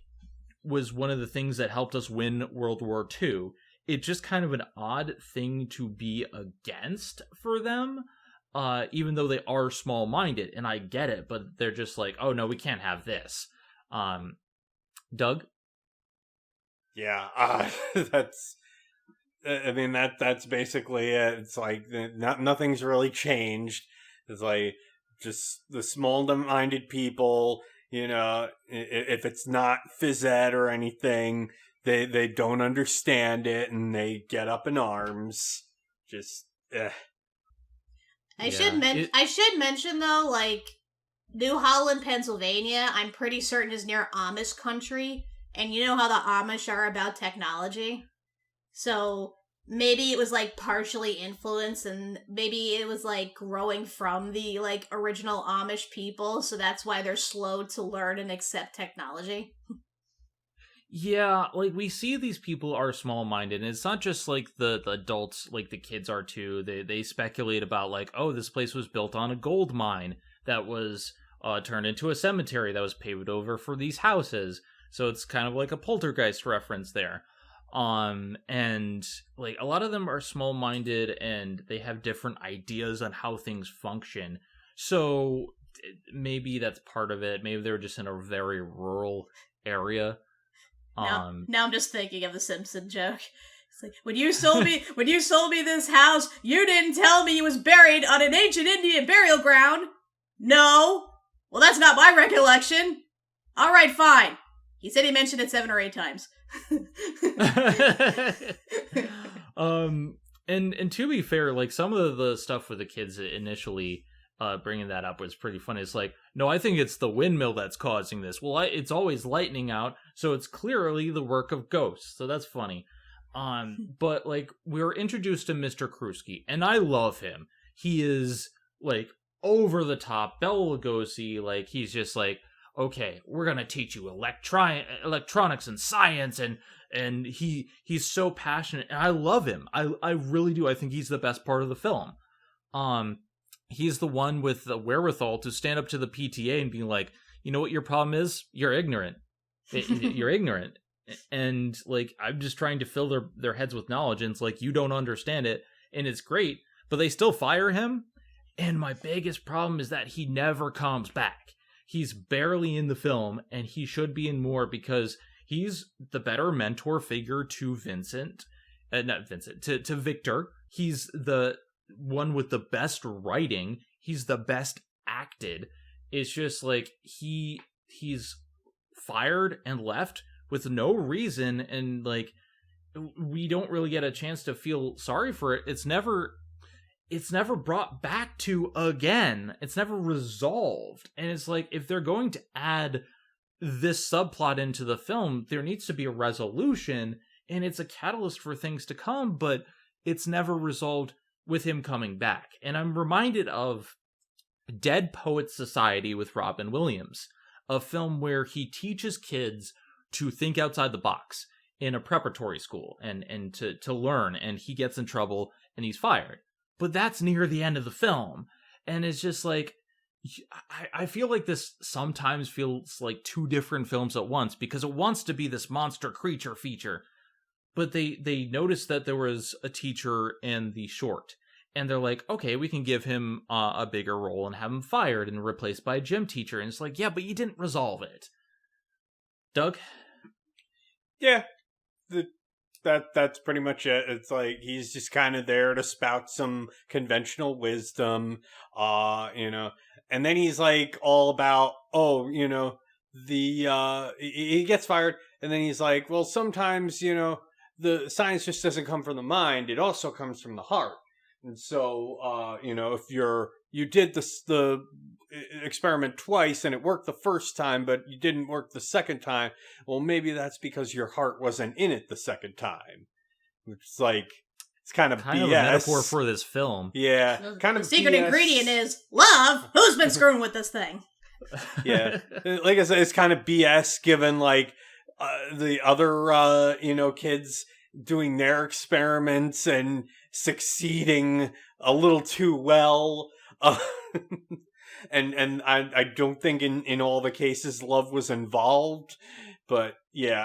was one of the things that helped us win World War II. It's just kind of an odd thing to be against for them, even though they are small-minded, and I get it, but they're just like, oh no, we can't have this. Doug? Yeah, that's basically it. It's like, nothing's really changed. It's like, just the small-minded people, if it's not phys ed or anything, they don't understand it, and they get up in arms. Just, I should mention, though, like, New Holland, Pennsylvania, I'm pretty certain is near Amish country, and you know how the Amish are about technology? So, maybe it was, like, partially influenced, and maybe it was, like, growing from the, like, original Amish people, so that's why they're slow to learn and accept technology. Yeah, like, we see these people are small-minded, and it's not just, like, the adults, like, the kids are too. They speculate about, like, oh, this place was built on a gold mine that was turned into a cemetery that was paved over for these houses. So it's kind of like a poltergeist reference there. And, like, a lot of them are small-minded, and they have different ideas on how things function. So maybe that's part of it. Maybe they're just in a very rural area. Now I'm just thinking of the Simpson joke. It's like, when you sold me this house, you didn't tell me it was buried on an ancient Indian burial ground. No. Well, that's not my recollection. All right, fine. He said he mentioned it 7 or 8 times. And to be fair, like, some of the stuff with the kids initially bringing that up was pretty funny. It's like, no, I think it's the windmill that's causing this. Well, it's always lightning out, so it's clearly the work of ghosts. So that's funny. But like we're introduced to Mr. Krusky, and I love him. He is like over the top, Bela Lugosi. Like he's just like, okay, we're gonna teach you electronics and science, and he's so passionate, and I love him. I really do. I think he's the best part of the film. He's the one with the wherewithal to stand up to the PTA and be like, you know what your problem is? You're ignorant. You're ignorant. And like I'm just trying to fill their heads with knowledge, and it's like you don't understand it, and it's great, but they still fire him. And my biggest problem is that he never comes back. He's barely in the film, and he should be in more because he's the better mentor figure to to Victor. He's the one with the best writing. He's the best acted. It's just like he's fired and left with no reason, and like we don't really get a chance to feel sorry for it. It's never brought back to again. It's never resolved. And it's like, if they're going to add this subplot into the film, there needs to be a resolution, and it's a catalyst for things to come, but it's never resolved with him coming back. And I'm reminded of Dead Poets Society with Robin Williams, a film where he teaches kids to think outside the box in a preparatory school and to learn, and he gets in trouble and he's fired. But that's near the end of the film. And it's just like, I feel like this sometimes feels like two different films at once, because it wants to be this monster creature feature. But they noticed that there was a teacher in the short. And they're like, okay, we can give him a bigger role and have him fired and replaced by a gym teacher. And it's like, yeah, but you didn't resolve it. Doug? Yeah. That's pretty much it. It's like he's just kind of there to spout some conventional wisdom, and then he's like all about, he gets fired, and then he's like, well, sometimes, the science just doesn't come from the mind, it also comes from the heart. And so, if you did the experiment twice and it worked the first time, but you didn't work the second time, well, maybe that's because your heart wasn't in it the second time. It's like, it's kind of BS. Of a metaphor for this film. Yeah. So kind the of secret BS. ingredient is love. Who's been screwing with this thing? Yeah. Like I said, it's kind of BS given like the other, kids doing their experiments and succeeding a little too well. And I don't think in all the cases love was involved, but yeah,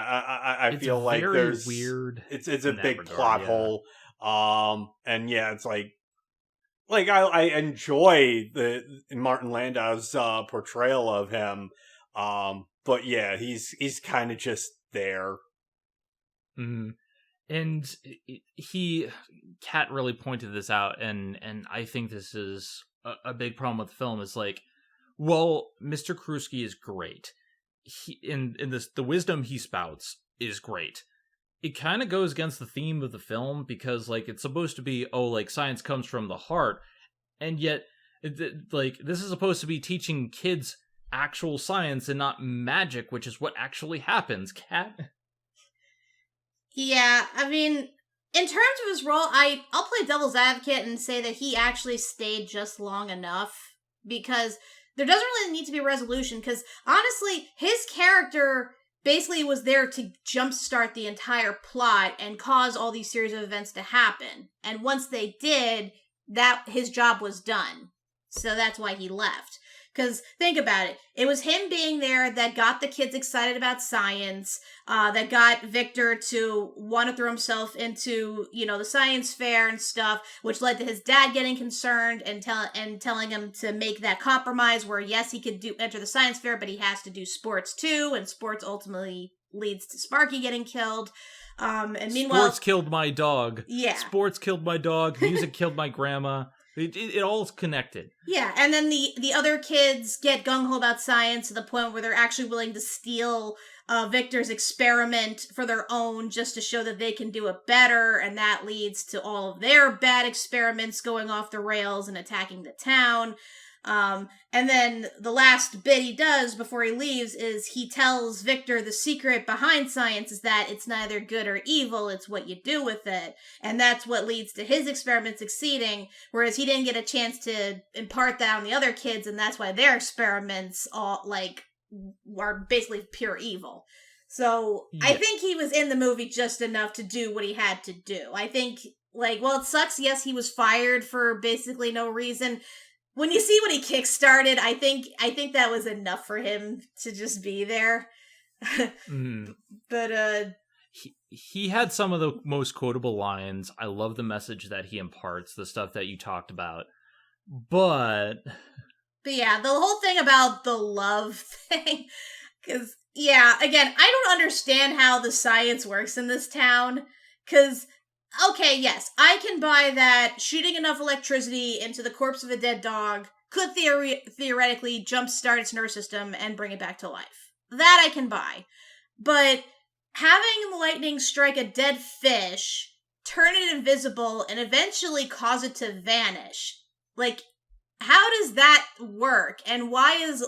I feel like there's weird. It's a big plot hole. And yeah, it's like I enjoy the Martin Landau's portrayal of him. But yeah, he's kind of just there. Mm. And Kat really pointed this out, and I think this is a big problem with the film. Is like, well, Mr. Krusky is great. The wisdom he spouts is great. It kind of goes against the theme of the film, because like it's supposed to be, science comes from the heart, and yet this is supposed to be teaching kids actual science and not magic, which is what actually happens. Kat? Yeah, I mean, in terms of his role, I'll play devil's advocate and say that he actually stayed just long enough, because there doesn't really need to be a resolution, because honestly, his character basically was there to jumpstart the entire plot and cause all these series of events to happen. And once they did, his job was done. So that's why he left. Because think about it. It was him being there that got the kids excited about science, that got Victor to want to throw himself into, the science fair and stuff, which led to his dad getting concerned and telling him to make that compromise where, yes, he could enter the science fair, but he has to do sports too, and sports ultimately leads to Sparky getting killed. And meanwhile, sports killed my dog. Yeah. Sports killed my dog. Music killed my grandma. It all is connected. Yeah, and then the other kids get gung-ho about science to the point where they're actually willing to steal Victor's experiment for their own just to show that they can do it better, and that leads to all of their bad experiments going off the rails and attacking the town. And then the last bit he does before he leaves is he tells Victor the secret behind science is that it's neither good or evil, it's what you do with it. And that's what leads to his experiment succeeding, whereas he didn't get a chance to impart that on the other kids, and that's why their experiments all are basically pure evil. So yeah. I think he was in the movie just enough to do what he had to do. I think, it sucks, yes, he was fired for basically no reason. When you see what he kickstarted, I think that was enough for him to just be there. But he had some of the most quotable lines. I love the message that he imparts, the stuff that you talked about. But yeah, the whole thing about the love thing, because yeah, again, I don't understand how the science works in this town, because okay, yes, I can buy that shooting enough electricity into the corpse of a dead dog could theoretically jumpstart its nervous system and bring it back to life. That I can buy. But having the lightning strike a dead fish, turn it invisible, and eventually cause it to vanish, how does that work? And why is,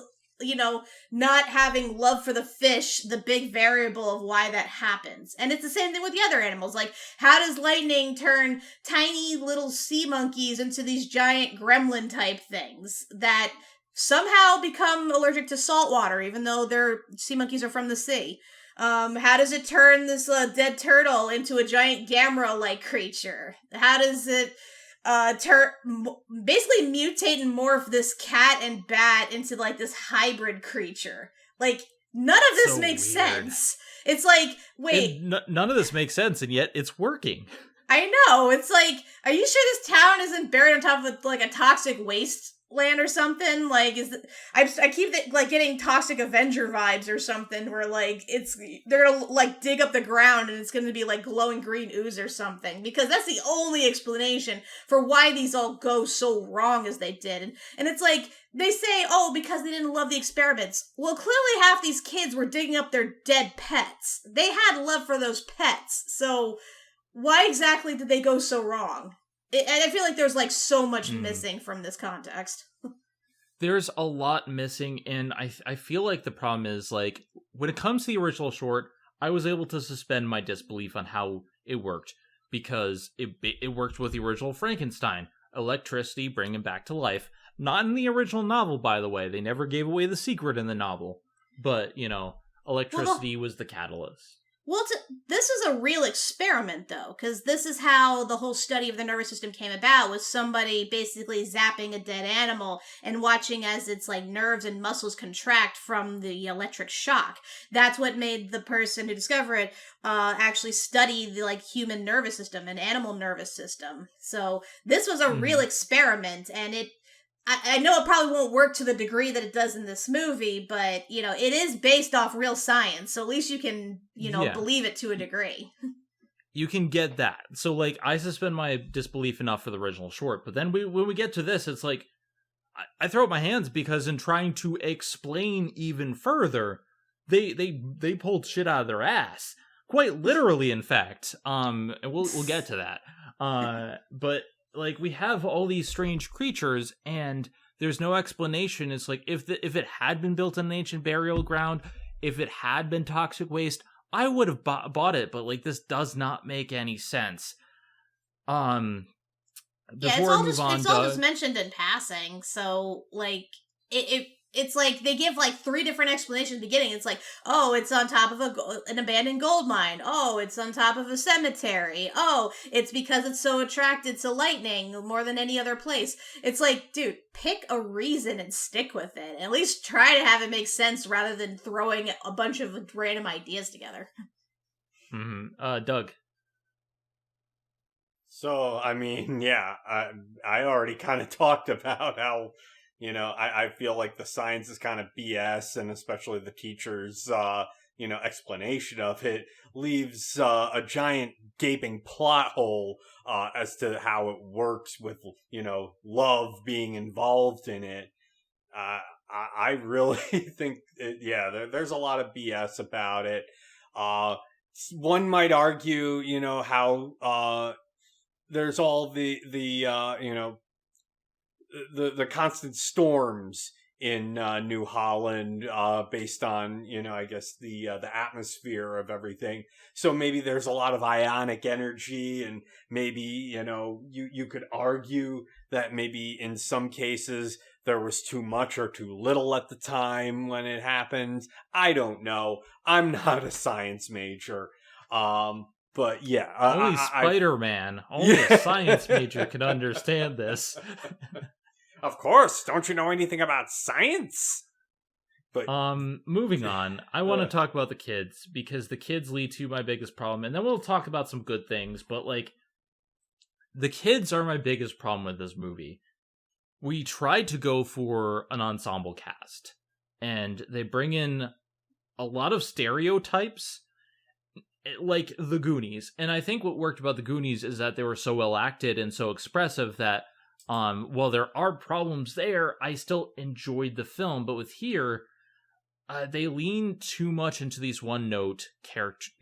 not having love for the fish the big variable of why that happens? And it's the same thing with the other animals. How does lightning turn tiny little sea monkeys into these giant gremlin type things that somehow become allergic to salt water, even though their sea monkeys are from the sea? How does it turn this dead turtle into a giant Gamera-like creature? How does it basically mutate and morph this cat and bat into this hybrid creature? None of this makes sense. It's wait, none of this makes sense, and yet it's working. I know. It's are you sure this town isn't buried on top of a toxic waste land or something? I keep getting Toxic Avenger vibes or something, where they're gonna dig up the ground and it's gonna be glowing green ooze or something, because that's the only explanation for why these all go so wrong as they did. And it's they say, oh, because they didn't love the experiments. Well, clearly half these kids were digging up their dead pets. They had love for those pets, so why exactly did they go so wrong? And I feel there's so much missing from this context. There's a lot missing, and I feel the problem is, when it comes to the original short, I was able to suspend my disbelief on how it worked, because it worked with the original Frankenstein. Electricity, bring him back to life. Not in the original novel, by the way. They never gave away the secret in the novel. But, electricity was the catalyst. Well, this is a real experiment, though, because this is how the whole study of the nervous system came about, was somebody basically zapping a dead animal and watching as its nerves and muscles contract from the electric shock. That's what made the person who discovered it actually study the human nervous system and animal nervous system. So this was a real experiment, and I know it probably won't work to the degree that it does in this movie, but, it is based off real science, so at least you can, believe it to a degree. You can get that. So, I suspend my disbelief enough for the original short, but then when we get to this, it's I throw up my hands, because in trying to explain even further, they pulled shit out of their ass. Quite literally, in fact. And we'll get to that. But we have all these strange creatures, and there's no explanation. It's if it had been built on an ancient burial ground, if it had been toxic waste, I would have bought it. But this does not make any sense. It's all just mentioned in passing. So it's they give three different explanations at the beginning. It's oh, it's on top of an abandoned gold mine. Oh, it's on top of a cemetery. Oh, it's because it's so attracted to lightning more than any other place. It's dude, pick a reason and stick with it. At least try to have it make sense rather than throwing a bunch of random ideas together. Doug. So, I mean, yeah, I already kind of talked about how, I feel the science is kind of BS, and especially the teacher's, explanation of it leaves a giant gaping plot hole as to how it works with, love being involved in it. I really think, there's a lot of BS about it. One might argue, how there's all the the constant storms in New Holland, based on, I guess the atmosphere of everything. So maybe there's a lot of ionic energy, and maybe, you could argue that maybe in some cases there was too much or too little at the time when it happened. I don't know. I'm not a science major. But yeah. Only Spider-Man, only a science major can understand this. Of course. Don't you know anything about science? But moving on, I want to talk about the kids, because the kids lead to my biggest problem, and then we'll talk about some good things, but like, the kids are my biggest problem with this movie. We tried to go for an ensemble cast, and they bring in a lot of stereotypes, like the Goonies. And I think what worked about the Goonies is that they were so well acted and so expressive that, while there are problems there, I still enjoyed the film. But with here, they lean too much into these one-note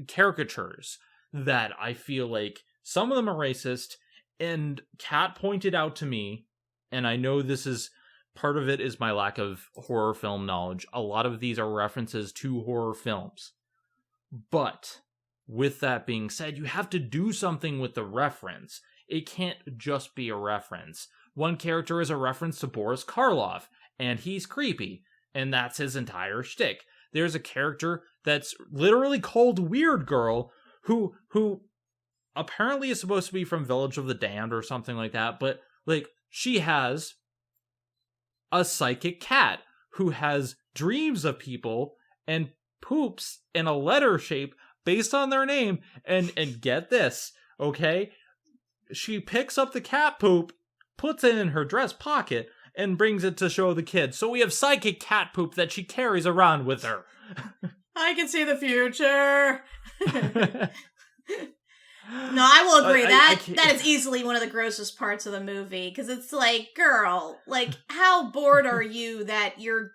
caricatures that I feel like some of them are racist. And Kat pointed out to me, and I know this is part of it is my lack of horror film knowledge. A lot of these are references to horror films. But with that being said, you have to do something with the reference. It can't just be a reference. One character is a reference to Boris Karloff, and he's creepy, and that's his entire shtick. There's a character that's literally called Weird Girl, who apparently is supposed to be from Village of the Damned or something like that, but like, she has a psychic cat who has dreams of people and poops in a letter shape based on their name. And get this, okay? She picks up the cat poop, puts it in her dress pocket, and brings it to show the kids. So we have psychic cat poop that she carries around with her. I can see the future. No, I will agree. That is easily one of the grossest parts of the movie, because it's like, girl, like, how bored are you that you're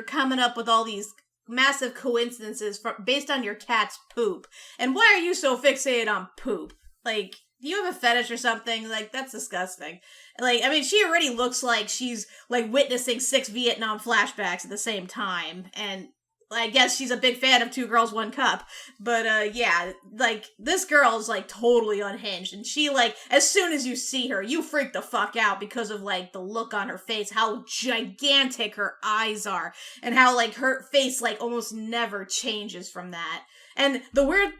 coming up with all these massive coincidences based on your cat's poop? And why are you so fixated on poop? Like, do you have a fetish or something? Like, that's disgusting. Like, I mean, she already looks like she's like witnessing 6 Vietnam flashbacks at the same time, and I guess she's a big fan of Two Girls, One Cup. But, yeah, like, this girl is, like, totally unhinged. And she, like, as soon as you see her, you freak the fuck out because of, like, the look on her face, how gigantic her eyes are, and how, like, her face, like, almost never changes from that. And the weird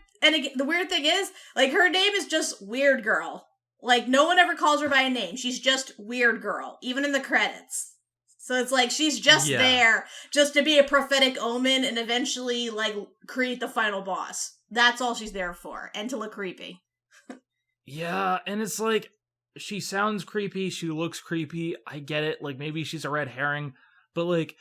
thing is, like, her name is just Weird Girl. Like, no one ever calls her by a name. She's just Weird Girl, even in the credits. So it's like, she's just there just to be a prophetic omen and eventually, like, create the final boss. That's all she's there for. And to look creepy. Yeah, and it's like, she sounds creepy, she looks creepy, I get it, like, maybe she's a red herring, but, like,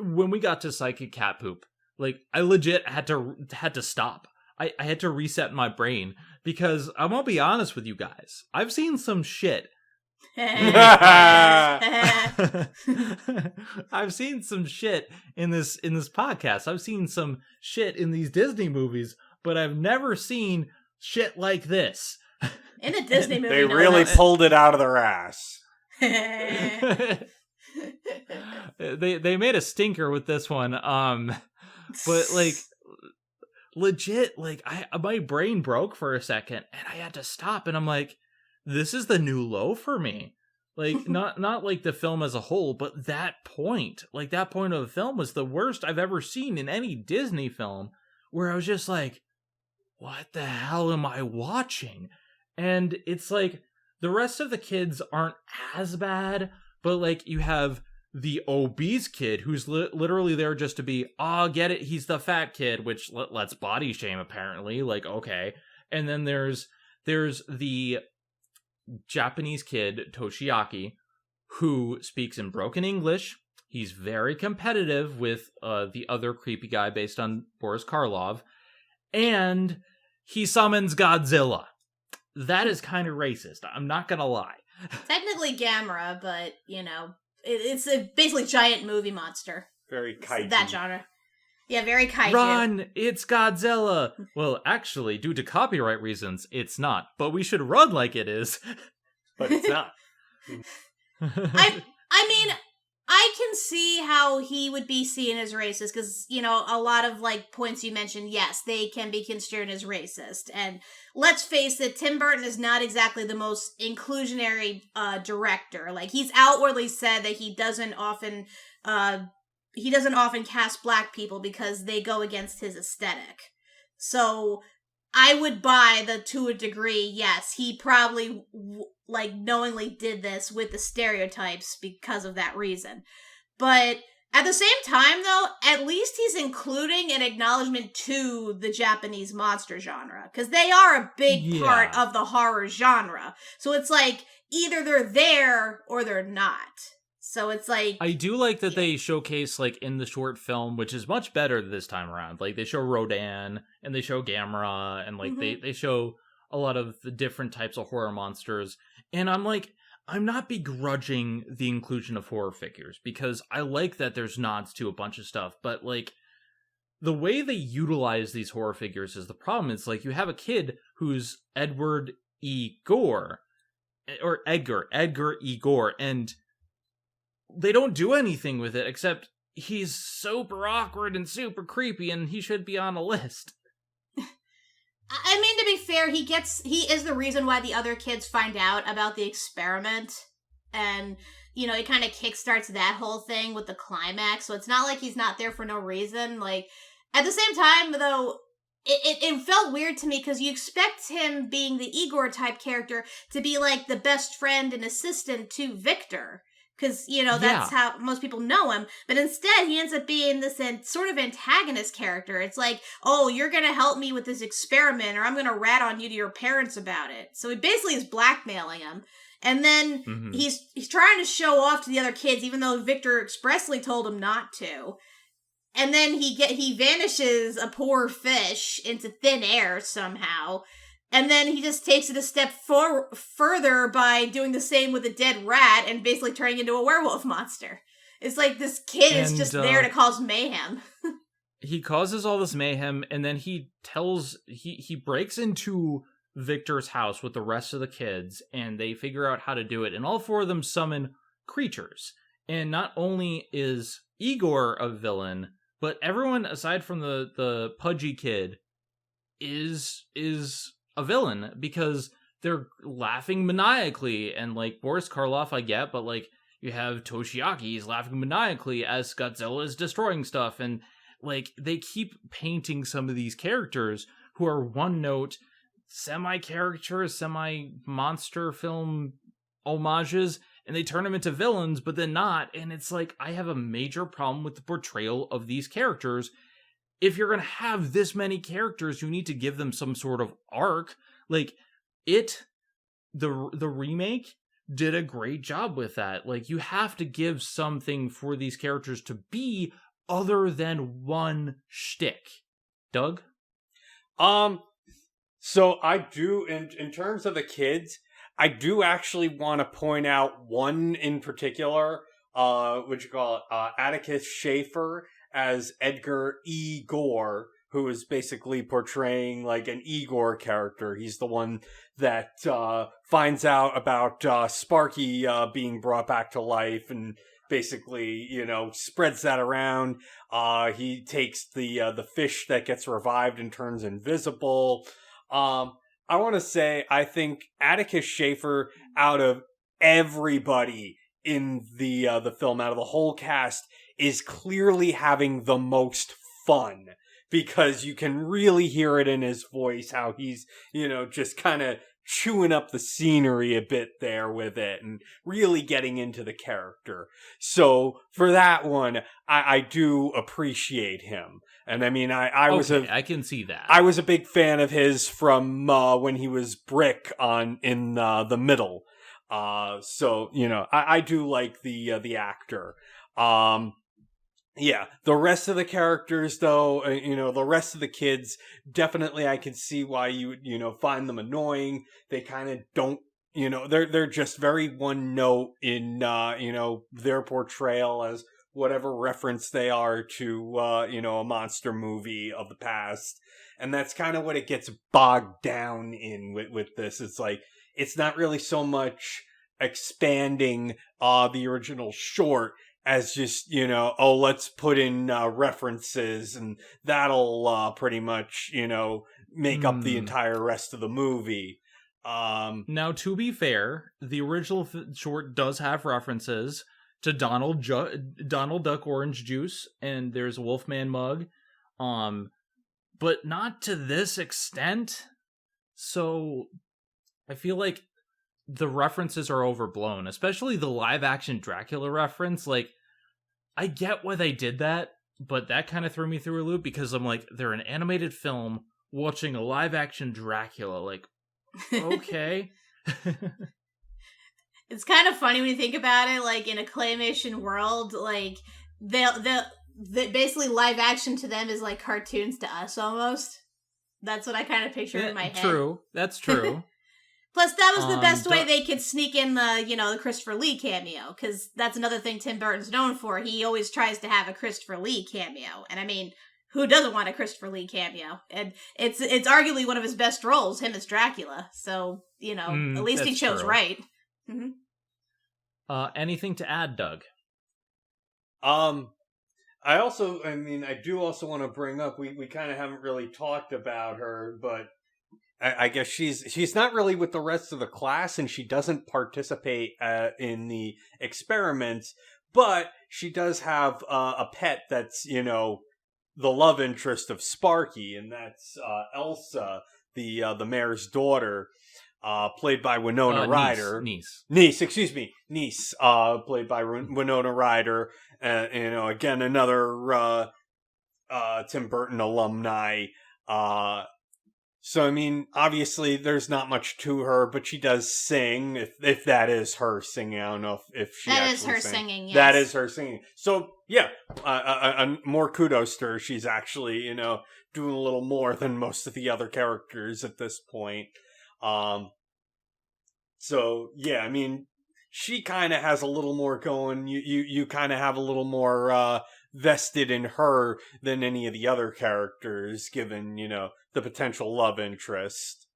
when we got to psychic cat poop, like, I legit had to stop. I had to reset my brain, because I'm gonna be honest with you guys, I've seen some shit. I've seen some shit in this podcast. I've seen some shit in these Disney movies, but I've never seen shit like this. In a Disney movie, they really pulled it out of their ass. They made a stinker with this one. But like, legit, like, my brain broke for a second, and I had to stop, and I'm like, this is the new low for me. Like, not like the film as a whole, but that point of the film was the worst I've ever seen in any Disney film, where I was just like, what the hell am I watching? And it's like, the rest of the kids aren't as bad, but like, you have the obese kid who's literally there just to be, get it, he's the fat kid, which let's body shame, apparently. Like, okay. And then there's the Japanese kid, Toshiaki, who speaks in broken English. He's very competitive with the other creepy guy based on Boris Karloff, and he summons Godzilla. That is kind of racist, I'm not gonna lie. Technically Gamera, but, you know, it's a basically giant movie monster. Very kaiju. That genre. Yeah, very kaiju. Run! It's Godzilla! Well, actually, due to copyright reasons, it's not. But we should run like it is. But it's not. I mean, I can see how he would be seen as racist because, you know, a lot of like points you mentioned, yes, they can be construed as racist. And let's face it, Tim Burton is not exactly the most inclusionary director. Like, he's outwardly said that he doesn't often cast black people because they go against his aesthetic. So I would buy the to a degree, yes, he probably like knowingly did this with the stereotypes because of that reason. But at the same time, though, at least he's including an acknowledgement to the Japanese monster genre, because they are a big part of the horror genre. So it's like either they're there or they're not. So it's like, I do like that they showcase, like, in the short film, which is much better this time around. Like, they show Rodan, and they show Gamera, and, like, they show a lot of the different types of horror monsters. And I'm like, I'm not begrudging the inclusion of horror figures, because I like that there's nods to a bunch of stuff, but, like, the way they utilize these horror figures is the problem. It's like, you have a kid who's Edward E. Gore, or Edgar E. Gore, and they don't do anything with it except he's super awkward and super creepy, and he should be on a list. I mean, to be fair, he is the reason why the other kids find out about the experiment, and, you know, it kind of kickstarts that whole thing with the climax, so it's not like he's not there for no reason. Like, at the same time, though, it felt weird to me, because you expect him, being the Igor type character, to be like the best friend and assistant to Victor. Because, you know, that's how most people know him. But instead, he ends up being this sort of antagonist character. It's like, oh, you're going to help me with this experiment, or I'm going to rat on you to your parents about it. So he basically is blackmailing him. And then he's trying to show off to the other kids, even though Victor expressly told him not to. And then he vanishes a poor fish into thin air somehow. And then he just takes it a step further by doing the same with a dead rat and basically turning into a werewolf monster. It's like this kid is just there to cause mayhem. He causes all this mayhem, and then he breaks into Victor's house with the rest of the kids, and they figure out how to do it, and all four of them summon creatures. And not only is Igor a villain, but everyone aside from the pudgy kid is a villain, because they're laughing maniacally. And, like, Boris Karloff I get, but, like, you have Toshiaki, he's laughing maniacally as Godzilla is destroying stuff, and, like, they keep painting some of these characters who are one-note semi-characters, semi-monster film homages, and they turn them into villains, but then not. And it's like, I have a major problem with the portrayal of these characters. If you're going to have this many characters, you need to give them some sort of arc. Like, the remake did a great job with that. Like, you have to give something for these characters to be other than one shtick. Doug? So I do, in terms of the kids, I do actually want to point out one in particular, what you call it, Atticus Schaefer as Edgar E. Gore, who is basically portraying like an Igor character. He's the one that finds out about Sparky being brought back to life, and basically, you know, spreads that around. He takes the fish that gets revived and turns invisible. I want to say, I think Atticus Schaefer, out of everybody in the film, out of the whole cast, is clearly having the most fun, because you can really hear it in his voice, how he's, you know, just kind of chewing up the scenery a bit there with it and really getting into the character. So for that one, I do appreciate him. And I mean, I can see that. I was a big fan of his from when he was Brick in The Middle. So, you know, I do like the actor. Yeah, the rest of the characters, though, you know, the rest of the kids, definitely I can see why you find them annoying. They kind of don't, you know, they're just very one note in, you know, their portrayal as whatever reference they are to, you know, a monster movie of the past. And that's kind of what it gets bogged down in with this. It's like, it's not really so much expanding the original short as just, oh, let's put in references and that'll pretty much, make up the entire rest of the movie. Now, to be fair, the original short does have references to Donald Duck Orange Juice, and there's a Wolfman mug, but not to this extent. So I feel like the references are overblown, especially the live-action Dracula reference. Like, I get why they did that, but that kind of threw me through a loop because I'm like, they're an animated film watching a live-action Dracula. Like, okay. It's kind of funny when you think about it. Like, in a claymation world, like they'll basically live action to them is like cartoons to us almost. That's what I kind of picture in my head. True, that's true. Plus, that was the best way they could sneak in the Christopher Lee cameo, because that's another thing Tim Burton's known for. He always tries to have a Christopher Lee cameo, and I mean, who doesn't want a Christopher Lee cameo? And it's arguably one of his best roles, him as Dracula. So, at least he chose right. Mm-hmm. Anything to add, Doug? I do also want to bring up, we kind of haven't really talked about her, but I guess she's not really with the rest of the class, and she doesn't participate in the experiments, but she does have a pet that's, the love interest of Sparky, and that's Elsa, the mayor's daughter, played by Winona Ryder. Niece, played by Winona Ryder. Again, another Tim Burton alumni. So, I mean, obviously, there's not much to her, but she does sing, if that is her singing. I don't know if she that actually is her sings. Singing, yes. That is her singing. So, yeah, more kudos to her. She's actually, doing a little more than most of the other characters at this point. So, yeah, I mean, she kind of has a little more going. You kind of have a little more vested in her than any of the other characters, given, the potential love interest.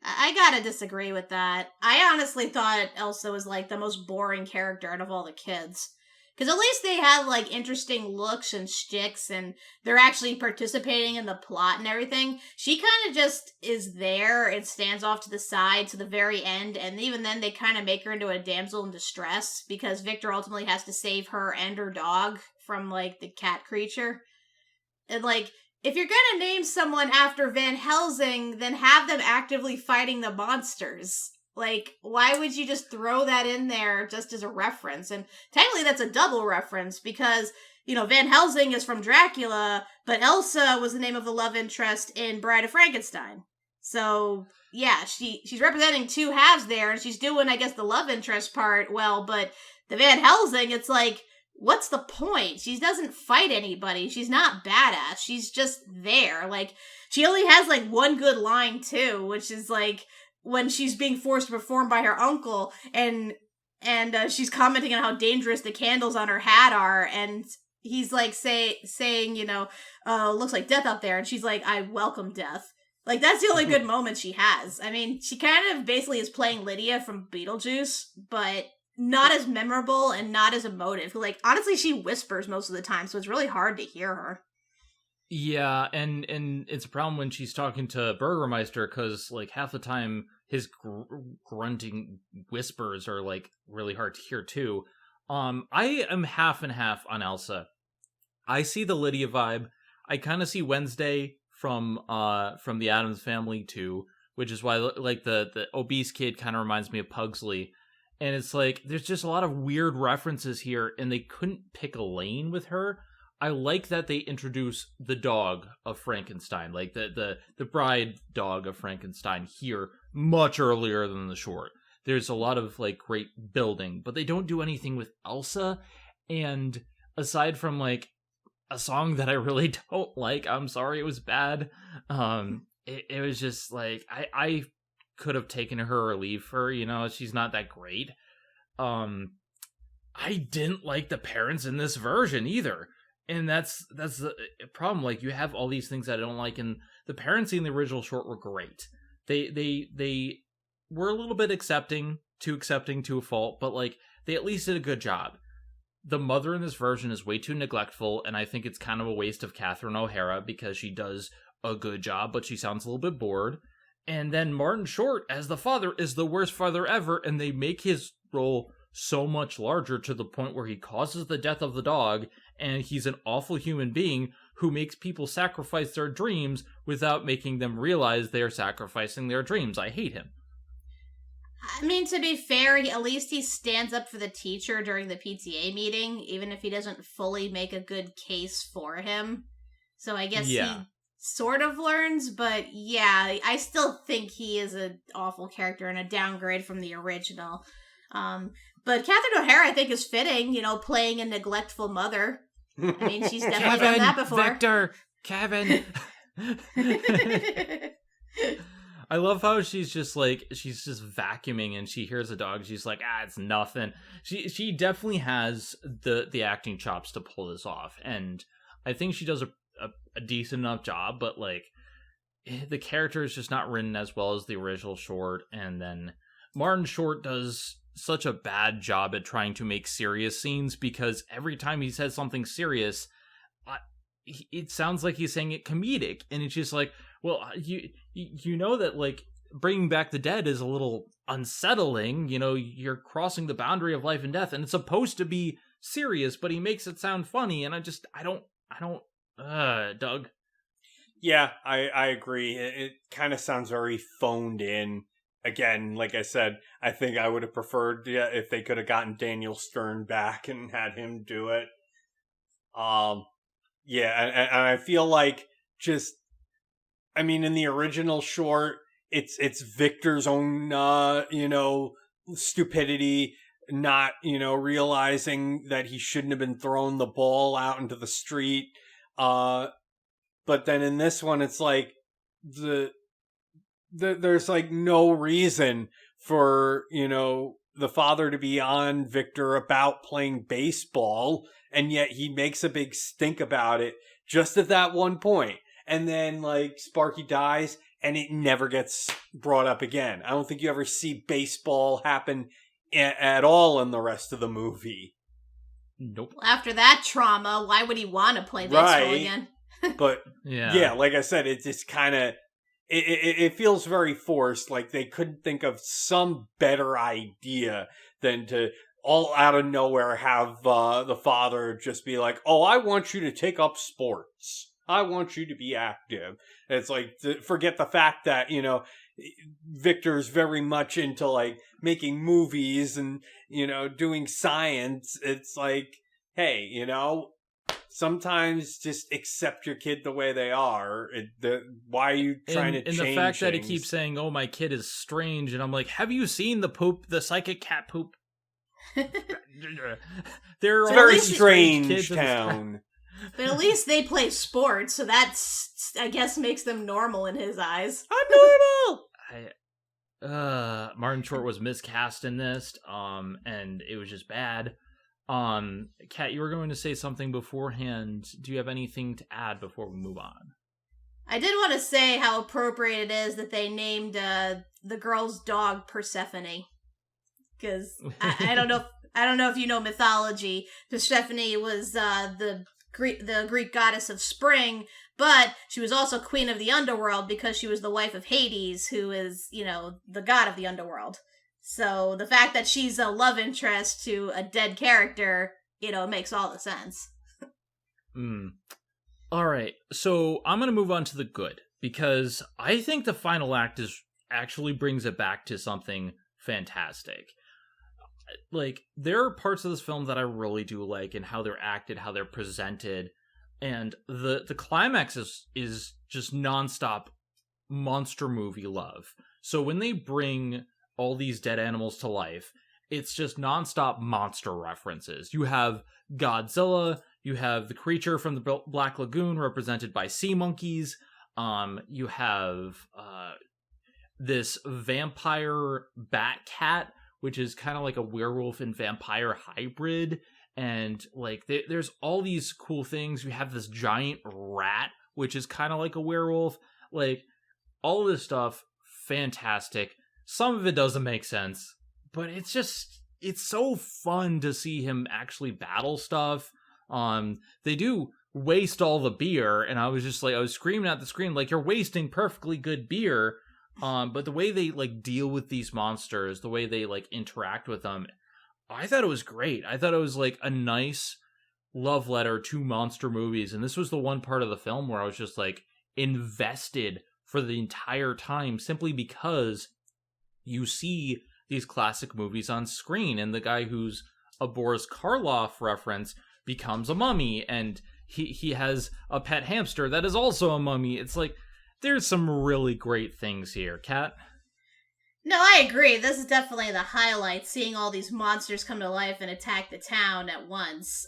I gotta disagree with that. I honestly thought Elsa was like the most boring character out of all the kids. Because at least they have like interesting looks and shticks, and they're actually participating in the plot and everything. She kind of just is there and stands off to the side to the very end, and even then they kind of make her into a damsel in distress because Victor ultimately has to save her and her dog from like the cat creature. And like, if you're gonna name someone after Van Helsing, then have them actively fighting the monsters. Like, why would you just throw that in there just as a reference? And technically that's a double reference because, Van Helsing is from Dracula, but Elsa was the name of the love interest in Bride of Frankenstein. So, yeah, she's representing two halves there, and she's doing, I guess, the love interest part well, but the Van Helsing, it's like, what's the point? She doesn't fight anybody. She's not badass. She's just there. Like, she only has, like, one good line, too, which is, like, when she's being forced to perform by her uncle, and she's commenting on how dangerous the candles on her hat are, and he's like saying, looks like death out there, and she's like, I welcome death. Like, that's the only good moment she has. I mean, she kind of basically is playing Lydia from Beetlejuice, but not as memorable and not as emotive. Like, honestly, she whispers most of the time, so it's really hard to hear her. Yeah, and it's a problem when she's talking to Burgermeister, because, like, half the time his grunting whispers are, like, really hard to hear, too. I am half and half on Elsa. I see the Lydia vibe. I kind of see Wednesday from the Addams Family, too, which is why, like, the obese kid kind of reminds me of Pugsley. And it's like, there's just a lot of weird references here, and they couldn't pick a lane with her. I like that they introduce the dog of Frankenstein, like the bride dog of Frankenstein here much earlier than the short. There's a lot of like great building, but they don't do anything with Elsa. And aside from like a song that I really don't like, I'm sorry, it was bad. It was just like I could have taken her or leave her. She's not that great. I didn't like the parents in this version either. And that's the problem. Like, you have all these things that I don't like, and the parents in the original short were great. They were a little bit accepting to a fault, but like they at least did a good job. The mother in this version is way too neglectful, and I think it's kind of a waste of Catherine O'Hara because she does a good job, but she sounds a little bit bored. And then Martin Short as the father is the worst father ever, and they make his role so much larger to the point where he causes the death of the dog, and he's an awful human being who makes people sacrifice their dreams without making them realize they are sacrificing their dreams. I hate him. I mean, to be fair, at least he stands up for the teacher during the PTA meeting, even if he doesn't fully make a good case for him. So I guess he sort of learns, but yeah, I still think he is an awful character and a downgrade from the original. But Catherine O'Hara, I think, is fitting, playing a neglectful mother. I mean, she's definitely done that before. Victor, Kevin. I love how she's just vacuuming and she hears a dog. She's like, it's nothing. She definitely has the acting chops to pull this off. And I think she does a decent enough job, but like the character is just not written as well as the original Short. And then Martin Short does such a bad job at trying to make serious scenes because every time he says something serious, it sounds like he's saying it comedic. And it's just like, well, you know that like bringing back the dead is a little unsettling. You're crossing the boundary of life and death, and it's supposed to be serious, but he makes it sound funny, and I don't. Doug. Yeah, I agree. It kind of sounds very phoned in. Again, like I said, I think I would have preferred if they could have gotten Daniel Stern back and had him do it. Yeah, and I feel like in the original Short, it's Victor's own, stupidity, not, realizing that he shouldn't have been throwing the ball out into the street. But then in this one, it's like there's like no reason for, the father to be on Victor about playing baseball, and yet he makes a big stink about it just at that one point. And then, like, Sparky dies, and it never gets brought up again. I don't think you ever see baseball happen at all in the rest of the movie. Nope. Well, after that trauma, why would he want to play baseball again? But, yeah, like I said, it's just kind of... It feels very forced, like they couldn't think of some better idea than to all out of nowhere have the father just be like, oh, I want you to take up sports. I want you to be active. It's like, forget the fact that, Victor's very much into like making movies and, doing science. It's like, hey, sometimes just accept your kid the way they are. Why are you trying to change the fact things? that he keeps saying, oh, my kid is strange. And I'm like, have you seen the psychic cat poop? It's a very strange town. But at least they play sports, so that's, I guess, makes them normal in his eyes. I'm normal! Martin Short was miscast in this, and it was just bad. Kat, you were going to say something beforehand. Do you have anything to add before we move on? I did want to say how appropriate it is that they named the girl's dog Persephone. Because I don't know if you know mythology. Persephone was the Greek goddess of spring, but she was also queen of the underworld because she was the wife of Hades, who is, the god of the underworld. So the fact that she's a love interest to a dead character, makes all the sense. All right, so I'm going to move on to the good, because I think the final act actually brings it back to something fantastic. Like, there are parts of this film that I really do like, and how they're acted, how they're presented, and the climax is just nonstop monster movie love. So when they bring all these dead animals to life, it's just nonstop monster references. You have Godzilla, you have the creature from the Black Lagoon represented by sea monkeys, you have this vampire bat cat, which is kind of like a werewolf and vampire hybrid, and like there's all these cool things. You have this giant rat, which is kind of like a werewolf. Like, all this stuff, fantastic. some of it doesn't make sense, but it's so fun to see him actually battle stuff. They do waste all the beer, and I was screaming at the screen like, you're wasting perfectly good beer. But the way they like deal with these monsters, the way they like interact with them, I thought it was great. I thought it was like a nice love letter to monster movies, and this was the one part of the film where I was just like invested for the entire time, simply because you see these classic movies on screen, and the guy who's a Boris Karloff reference becomes a mummy, and he has a pet hamster that is also a mummy. It's like, there's some really great things here, Kat. No, I agree. This is definitely the highlight, seeing all these monsters come to life and attack the town at once.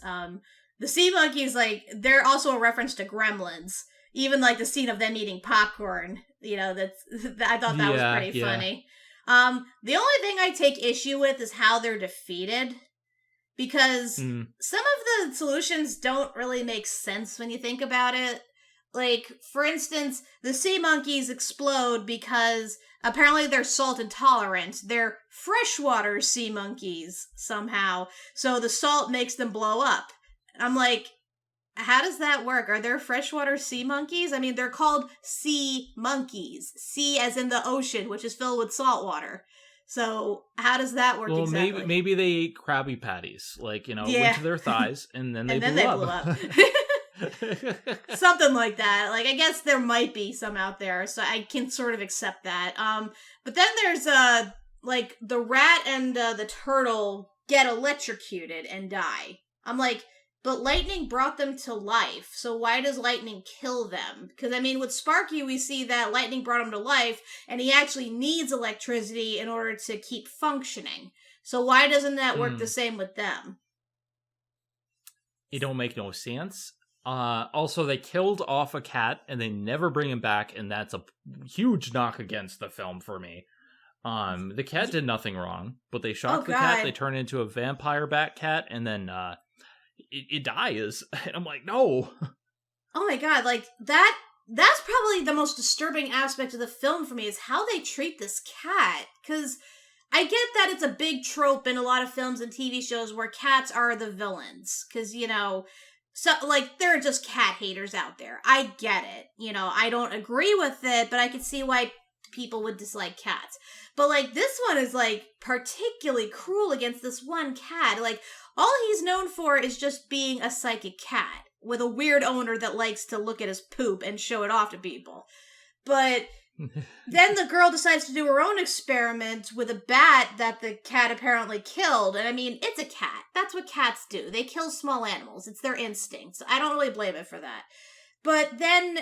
The sea monkeys, like, they're also a reference to Gremlins. Even, like, the scene of them eating popcorn, I thought that was pretty funny. The only thing I take issue with is how they're defeated. Because some of the solutions don't really make sense when you think about it. Like, for instance, the sea monkeys explode because apparently they're salt intolerant. They're freshwater sea monkeys somehow. So the salt makes them blow up. I'm like, how does that work? Are there freshwater sea monkeys? I mean, they're called sea monkeys. Sea as in the ocean, which is filled with salt water. So how does that work exactly? Well, maybe they ate Krabby Patties. Like, went to their thighs, and then they blew up. Something like that. Like, I guess there might be some out there, so I can sort of accept that. But then there's the rat and the turtle get electrocuted and die. I'm like, but lightning brought them to life, so why does lightning kill them? Because, I mean, with Sparky, we see that lightning brought him to life, and he actually needs electricity in order to keep functioning. So why doesn't that work the same with them? It don't make no sense. Also, they killed off a cat, and they never bring him back, and that's a huge knock against the film for me. The cat did nothing wrong, but they shocked the cat, they turned it into a vampire bat cat, and then it dies. And I'm like, no. Oh my god, like, that's probably the most disturbing aspect of the film for me, is how they treat this cat. Because I get that it's a big trope in a lot of films and TV shows where cats are the villains. Because, so, like, there are just cat haters out there. I get it. I don't agree with it, but I can see why people would dislike cats. But, like, this one is, like, particularly cruel against this one cat. Like, all he's known for is just being a psychic cat with a weird owner that likes to look at his poop and show it off to people. But then the girl decides to do her own experiment with a bat that the cat apparently killed. And I mean, it's a cat. That's what cats do. They kill small animals. It's their instinct. So I don't really blame it for that. But then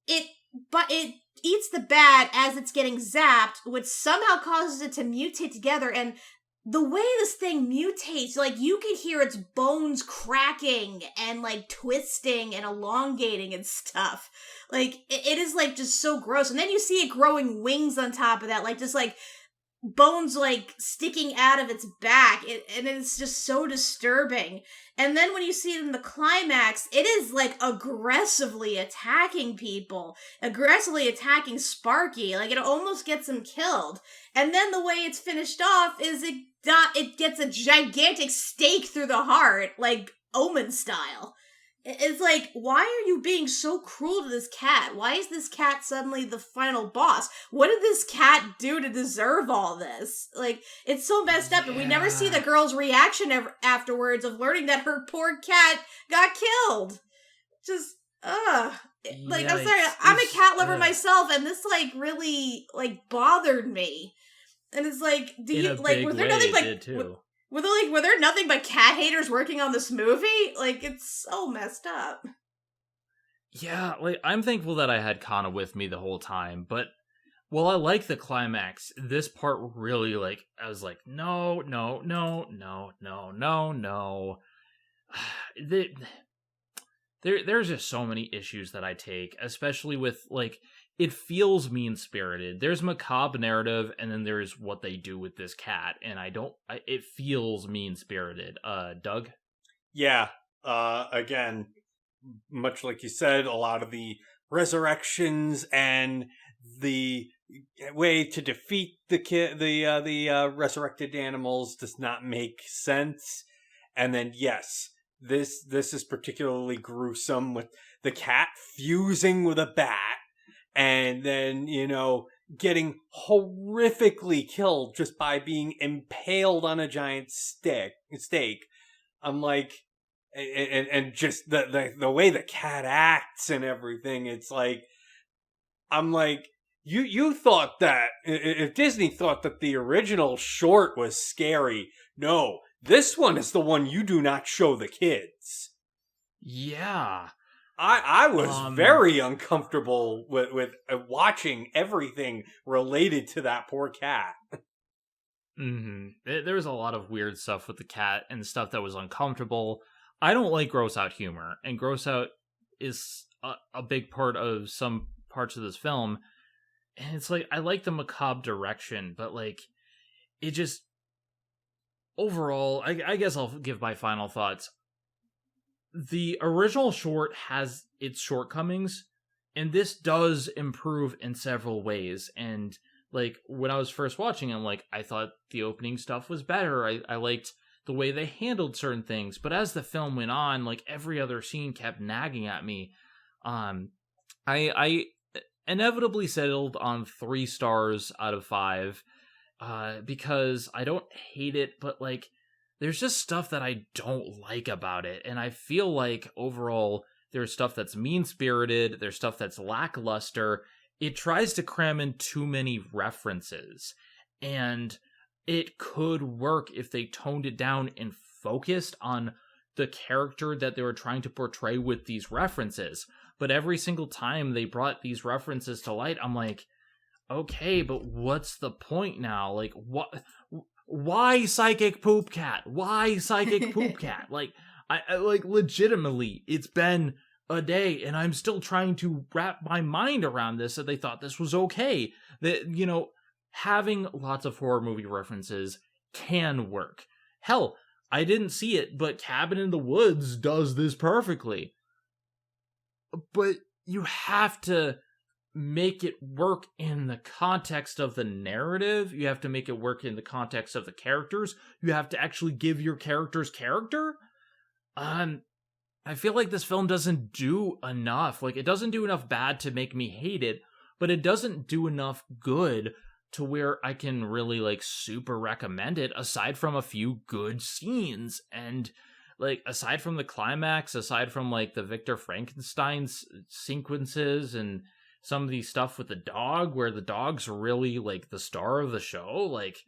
it eats the bat as it's getting zapped, which somehow causes it to mutate together. And the way this thing mutates, like, you could hear its bones cracking and, like, twisting and elongating and stuff. Like, it is, like, just so gross. And then you see it growing wings on top of that, like, just, like, bones, like, sticking out of its back. And it's just so disturbing. And then when you see it in the climax, it is, like, aggressively attacking people. Aggressively attacking Sparky. Like, it almost gets him killed. And then the way it's finished off is it gets a gigantic stake through the heart, like Omen style. It's like, why are you being so cruel to this cat? Why is this cat suddenly the final boss? What did this cat do to deserve all this? Like, it's so messed up, and we never see the girl's reaction afterwards of learning that her poor cat got killed. Just, Like, I'm sorry, I'm a cat lover myself, and this, like, really, like, bothered me. And it's like, were there nothing but cat haters working on this movie? Like, it's so messed up. Yeah, like, I'm thankful that I had Kana with me the whole time, but while I like the climax, this part really, like, I was like, no. There's just so many issues that I take, especially with, like, it feels mean-spirited. There's macabre narrative, and then there's what they do with this cat, and it feels mean-spirited. Doug? Yeah, again, much like you said, a lot of the resurrections and the way to defeat the resurrected animals does not make sense. And then yes, this is particularly gruesome with the cat fusing with a bat, and then getting horrifically killed just by being impaled on a giant stake. I'm like, and just the way the cat acts and everything, it's like, I'm like, you thought that if Disney thought that the original short was scary, no, this one is the one you do not show the kids. Yeah. I was very uncomfortable with watching everything related to that poor cat. Mm-hmm. There was a lot of weird stuff with the cat and stuff that was uncomfortable. I don't like gross out humor, and gross out is a big part of some parts of this film. And it's like, I like the macabre direction, but like, it just, overall, I guess I'll give my final thoughts. The original short has its shortcomings, and this does improve in several ways. And like, when I was first watching, I'm like, I thought the opening stuff was better. I liked the way they handled certain things. But as the film went on, like, every other scene kept nagging at me. I inevitably settled on 3 stars out of 5, because I don't hate it, but like, there's just stuff that I don't like about it. And I feel like overall there's stuff that's mean-spirited, there's stuff that's lackluster. It tries to cram in too many references, and it could work if they toned it down and focused on the character that they were trying to portray with these references. But every single time they brought these references to light, I'm like, okay, but what's the point now? Like, what? Why psychic poop cat? Why psychic poop cat? Like, I like, legitimately, it's been a day and I'm still trying to wrap my mind around this, that they thought this was okay. That, having lots of horror movie references can work. Hell, I didn't see it, but Cabin in the Woods does this perfectly. But you have to make it work in the context of the narrative. You have to make it work in the context of the characters. You have to actually give your characters character. I feel like this film doesn't do enough. Like, it doesn't do enough bad to make me hate it, but it doesn't do enough good to where I can really, like, super recommend it, aside from a few good scenes. And, like, aside from the climax, aside from, like, the Victor Frankenstein's sequences and some of the stuff with the dog, where the dog's really, like, the star of the show, like,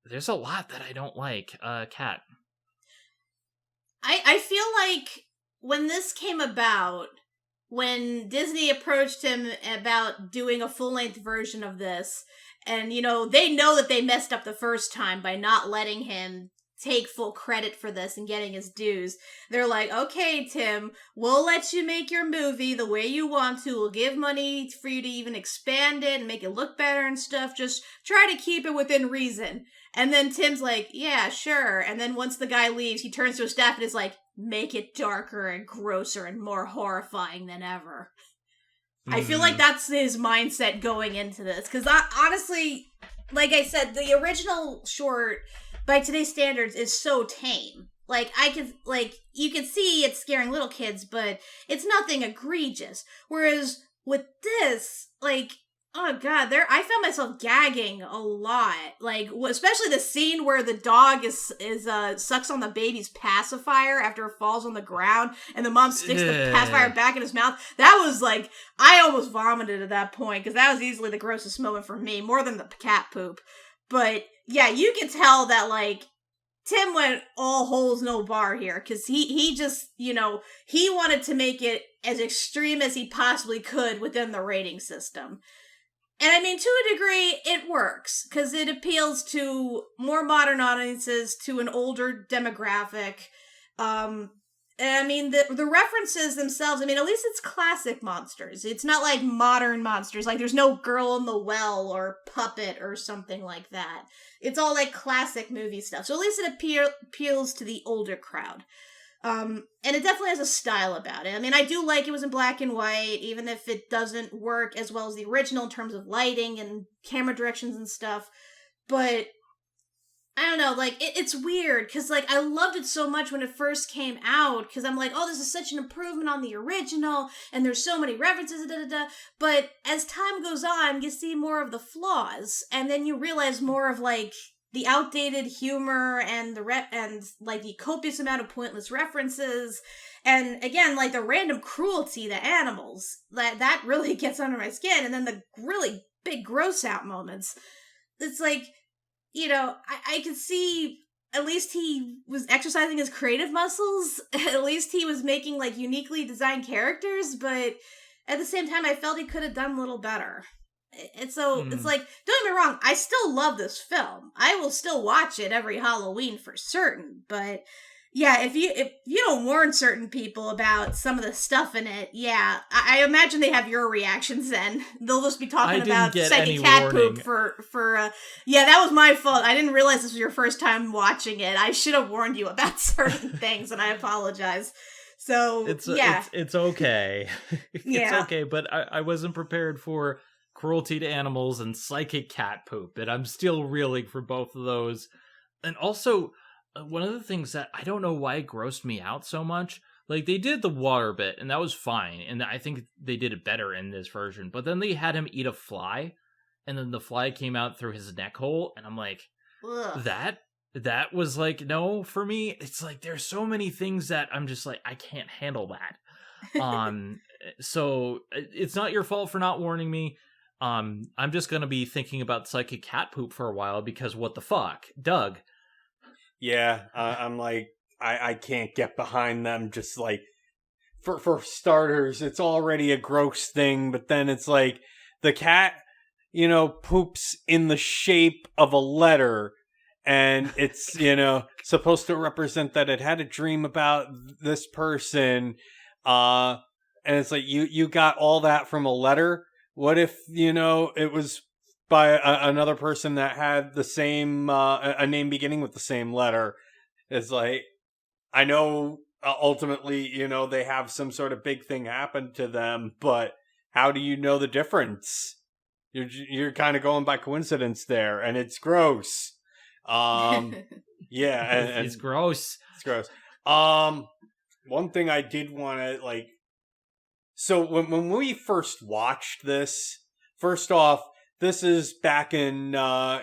there's a lot that I don't like. Kat. I feel like when this came about, when Disney approached him about doing a full-length version of this, and, they know that they messed up the first time by not letting him take full credit for this and getting his dues. They're like, okay, Tim, we'll let you make your movie the way you want to. We'll give money for you to even expand it and make it look better and stuff. Just try to keep it within reason. And then Tim's like, yeah, sure. And then once the guy leaves, he turns to his staff and is like, make it darker and grosser and more horrifying than ever. I feel like that's his mindset going into this. Because honestly, like I said, the original short, by today's standards, is so tame. Like, you can see it's scaring little kids, but it's nothing egregious. Whereas with this, like, oh god, I found myself gagging a lot. Like, especially the scene where the dog sucks on the baby's pacifier after it falls on the ground, and the mom sticks the pacifier back in his mouth. That was like, I almost vomited at that point, because that was easily the grossest moment for me, more than the cat poop. But yeah, you can tell that, like, Tim went all holes, no bar here, because he just, he wanted to make it as extreme as he possibly could within the rating system. And I mean, to a degree, it works, because it appeals to more modern audiences, to an older demographic. And I mean, the references themselves, I mean, at least it's classic monsters. It's not like modern monsters. Like, there's no girl in the well or puppet or something like that. It's all like classic movie stuff. So at least it appeals to the older crowd. And it definitely has a style about it. I mean, I do like it was in black and white, even if it doesn't work as well as the original in terms of lighting and camera directions and stuff. But I don't know, like, it's weird, because, like, I loved it so much when it first came out, because I'm like, oh, this is such an improvement on the original, and there's so many references, but as time goes on, you see more of the flaws, and then you realize more of, like, the outdated humor, and like, the copious amount of pointless references, and, again, like, the random cruelty to animals, that really gets under my skin, and then the really big gross-out moments. It's like, you know, I could see at least he was exercising his creative muscles. At least he was making, like, uniquely designed characters, but at the same time, I felt he could have done a little better. And so, it's like, don't get me wrong, I still love this film. I will still watch it every Halloween for certain, but yeah, if you don't warn certain people about some of the stuff in it, yeah, I imagine they have your reactions then. They'll just be talking about psychic cat poop for yeah, that was my fault. I didn't realize this was your first time watching it. I should have warned you about certain things, and I apologize. So, it's okay. It's okay, but I wasn't prepared for cruelty to animals and psychic cat poop, and I'm still reeling for both of those. And also, one of the things that I don't know why it grossed me out so much, like, they did the water bit, and that was fine, and I think they did it better in this version, but then they had him eat a fly, and then the fly came out through his neck hole, and I'm like, ugh. That was, like, no, for me, it's like, there's so many things that I'm just like, I can't handle that. So, it's not your fault for not warning me. I'm just gonna be thinking about psychic cat poop for a while, because what the fuck? Doug. Yeah, I'm like, I can't get behind them. Just like, for starters, it's already a gross thing, but then it's like, the cat, you know, poops in the shape of a letter, and it's, you know, supposed to represent that it had a dream about this person, and it's like, you got all that from a letter? What if, you know, it was by another person that had the same, a name beginning with the same letter? It's like, I know ultimately, you know, they have some sort of big thing happen to them, but how do you know the difference? You're kind of going by coincidence there, and it's gross. Yeah, and it's gross. It's gross. One thing I did want to, like, so when we first watched this, first off, this is back in,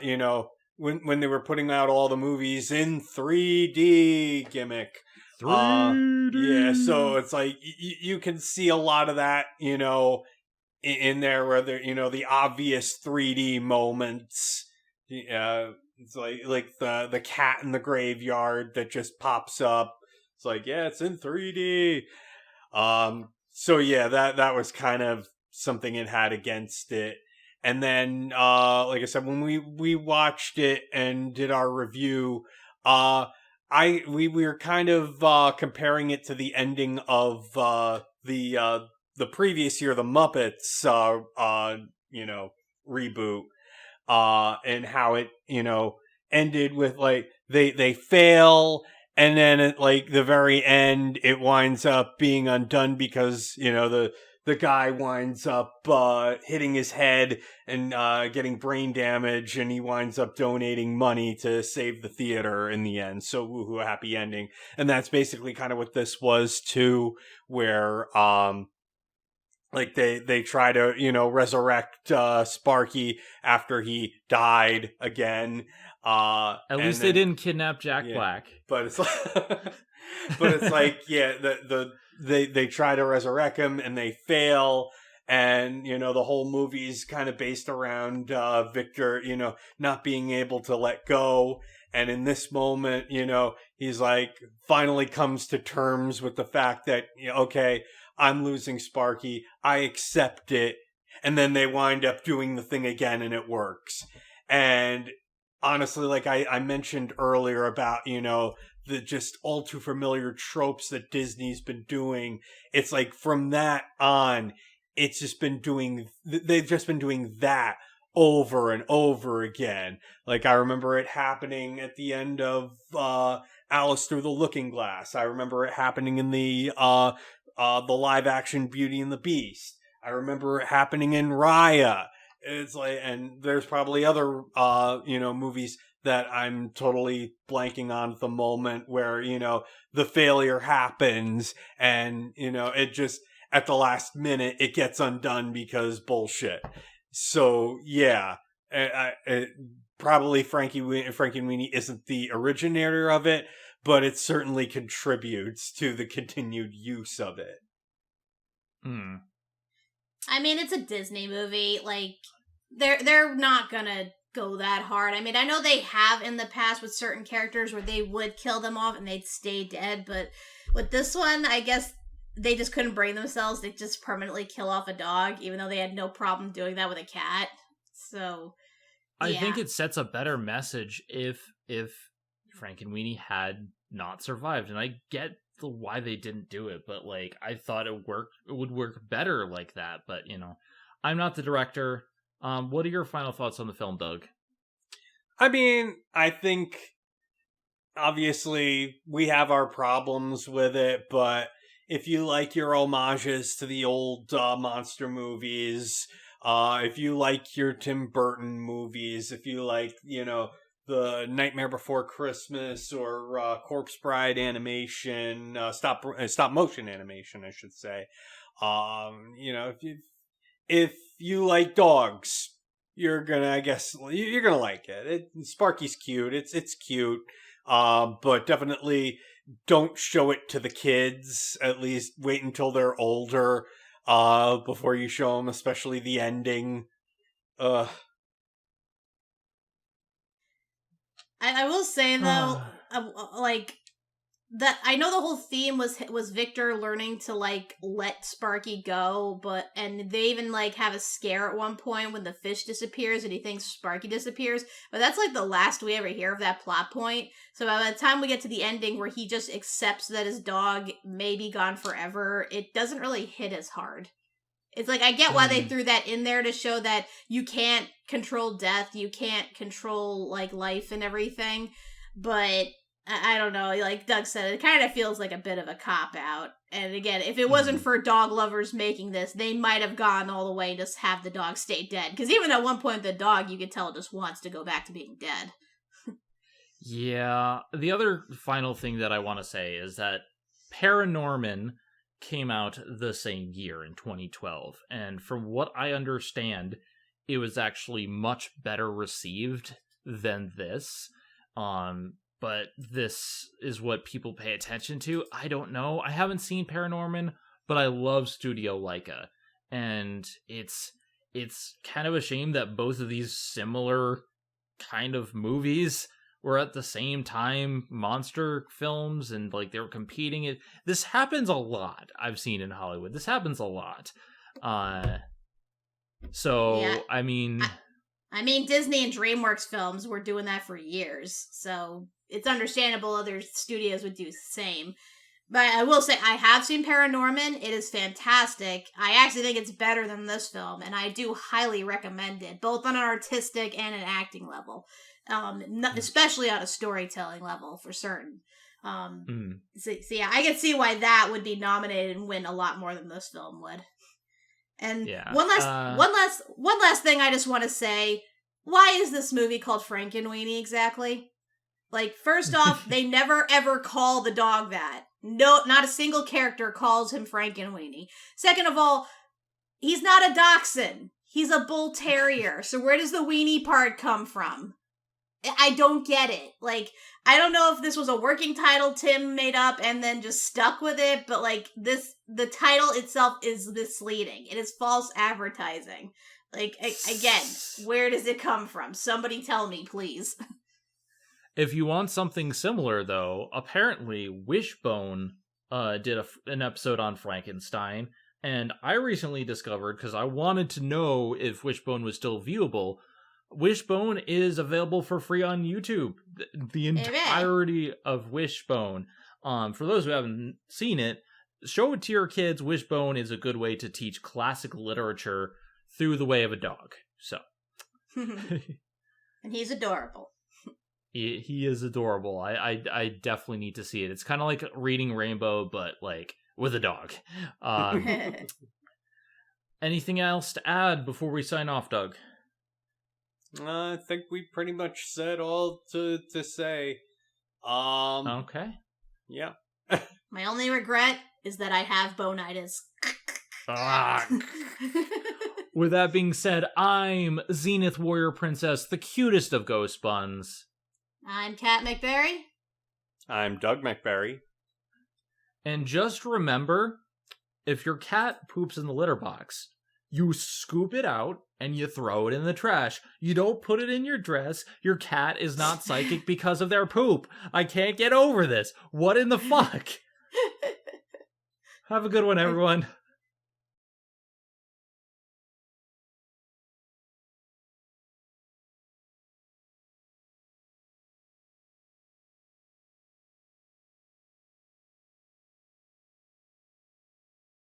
you know, when they were putting out all the movies in 3D gimmick. 3D. Yeah, so it's like, you can see a lot of that, you know, in there, where there, you know, the obvious 3D moments. It's like the cat in the graveyard that just pops up. It's like, yeah, it's in 3D. So yeah, that was kind of something it had against it. And then, like I said, when we watched it and did our review, we were kind of comparing it to the ending of the previous year, the Muppets, you know, reboot, and how it, you know, ended with, like, they fail, and then at, like, the very end, it winds up being undone because, you know, the guy winds up hitting his head and getting brain damage, and he winds up donating money to save the theater in the end. So, woohoo, a happy ending. And that's basically kind of what this was too, where like they try to, you know, resurrect Sparky after he died again. At least they didn't kidnap Jack Black. But it's like, but it's like, yeah, they try to resurrect him and they fail, and, you know, the whole movie's kind of based around Victor, you know, not being able to let go. And in this moment, you know, he's like, finally comes to terms with the fact that, you know, okay, I'm losing Sparky, I accept it. And then they wind up doing the thing again, and it works. And honestly, like I mentioned earlier about, you know, the just all too familiar tropes that Disney's been doing, it's like, from that on, they've just been doing that over and over again. Like, I remember it happening at the end of Alice Through the Looking Glass. I remember it happening in the live action Beauty and the Beast. I remember it happening in Raya. It's like, and there's probably other, movies that I'm totally blanking on at the moment where, the failure happens and, it just, at the last minute, it gets undone because bullshit. So, yeah, probably Frankenweenie isn't the originator of it, but it certainly contributes to the continued use of it. Hmm. I mean, it's a Disney movie. Like, they're not gonna go that hard. I mean, I know they have in the past with certain characters where they would kill them off and they'd stay dead, but with this one, I guess they just couldn't bring themselves to just permanently kill off a dog, even though they had no problem doing that with a cat. So, yeah. I think it sets a better message if Frankenweenie had not survived, and I get why they didn't do it, but like I thought it would work better like that. But I'm not the director. What are your final thoughts on the film, Doug? I mean, I think obviously we have our problems with it, but if you like your homages to the old monster movies, if you like your Tim Burton movies, if you like, the Nightmare Before Christmas or Corpse Bride animation, stop motion animation, I should say. If you like dogs, you're gonna like it. Sparky's cute. It's cute. But definitely don't show it to the kids. At least wait until they're older, before you show them, especially the ending. I will say though, like that I know the whole theme was Victor learning to like let Sparky go, and they even like have a scare at one point when the fish disappears and he thinks Sparky disappears, but that's like the last we ever hear of that plot point. So by the time we get to the ending where he just accepts that his dog may be gone forever, it doesn't really hit as hard. It's like, I get why they threw that in there to show that you can't control death, you can't control, like, life and everything, but I don't know, like Doug said, it kind of feels like a bit of a cop-out. And again, if it wasn't for dog lovers making this, they might have gone all the way and just have the dog stay dead. Because even at one point, the dog, you could tell, just wants to go back to being dead. Yeah, the other final thing that I want to say is that Paranorman came out the same year in 2012, and from what I understand, it was actually much better received than this. But this is what people pay attention to. I don't know. I haven't seen Paranorman, but I love Studio Leica, and it's kind of a shame that both of these similar kind of movies were at the same time monster films, and like they were competing. This happens a lot. I've seen in Hollywood. This happens a lot. So yeah. I mean, Disney and DreamWorks films were doing that for years, so it's understandable other studios would do the same. But I will say, I have seen Paranorman. It is fantastic. I actually think it's better than this film, and I do highly recommend it, both on an artistic and an acting level. Especially on a storytelling level, for certain. So yeah, I can see why that would be nominated and win a lot more than this film would. And yeah. one last thing I just want to say: why is this movie called Frankenweenie exactly? Like, first off, they never ever call the dog that. No, not a single character calls him Frankenweenie. Second of all, he's not a dachshund. He's a bull terrier. So where does the weenie part come from? I don't get it. Like, I don't know if this was a working title Tim made up and then just stuck with it, but like the title itself is misleading. It is false advertising. Like, again, where does it come from? Somebody tell me, please. If you want something similar, though, apparently Wishbone did an episode on Frankenstein, and I recently discovered, because I wanted to know if Wishbone was still viewable, Wishbone is available for free on YouTube. The entirety of Wishbone. For those who haven't seen it, show it to your kids. Wishbone is a good way to teach classic literature through the way of a dog. So, and he's adorable. He is adorable. I definitely need to see it. It's kind of like reading Rainbow, but like with a dog. Anything else to add before we sign off, Doug? I think we pretty much said all to say. Okay. Yeah. My only regret is that I have bonitis. With that being said, I'm Zenith Warrior Princess, the cutest of ghost buns. I'm Kat McBerry. I'm Doug McBerry. And just remember, if your cat poops in the litter box, you scoop it out and you throw it in the trash. You don't put it in your dress. Your cat is not psychic because of their poop. I can't get over this. What in the fuck? Have a good one, everyone.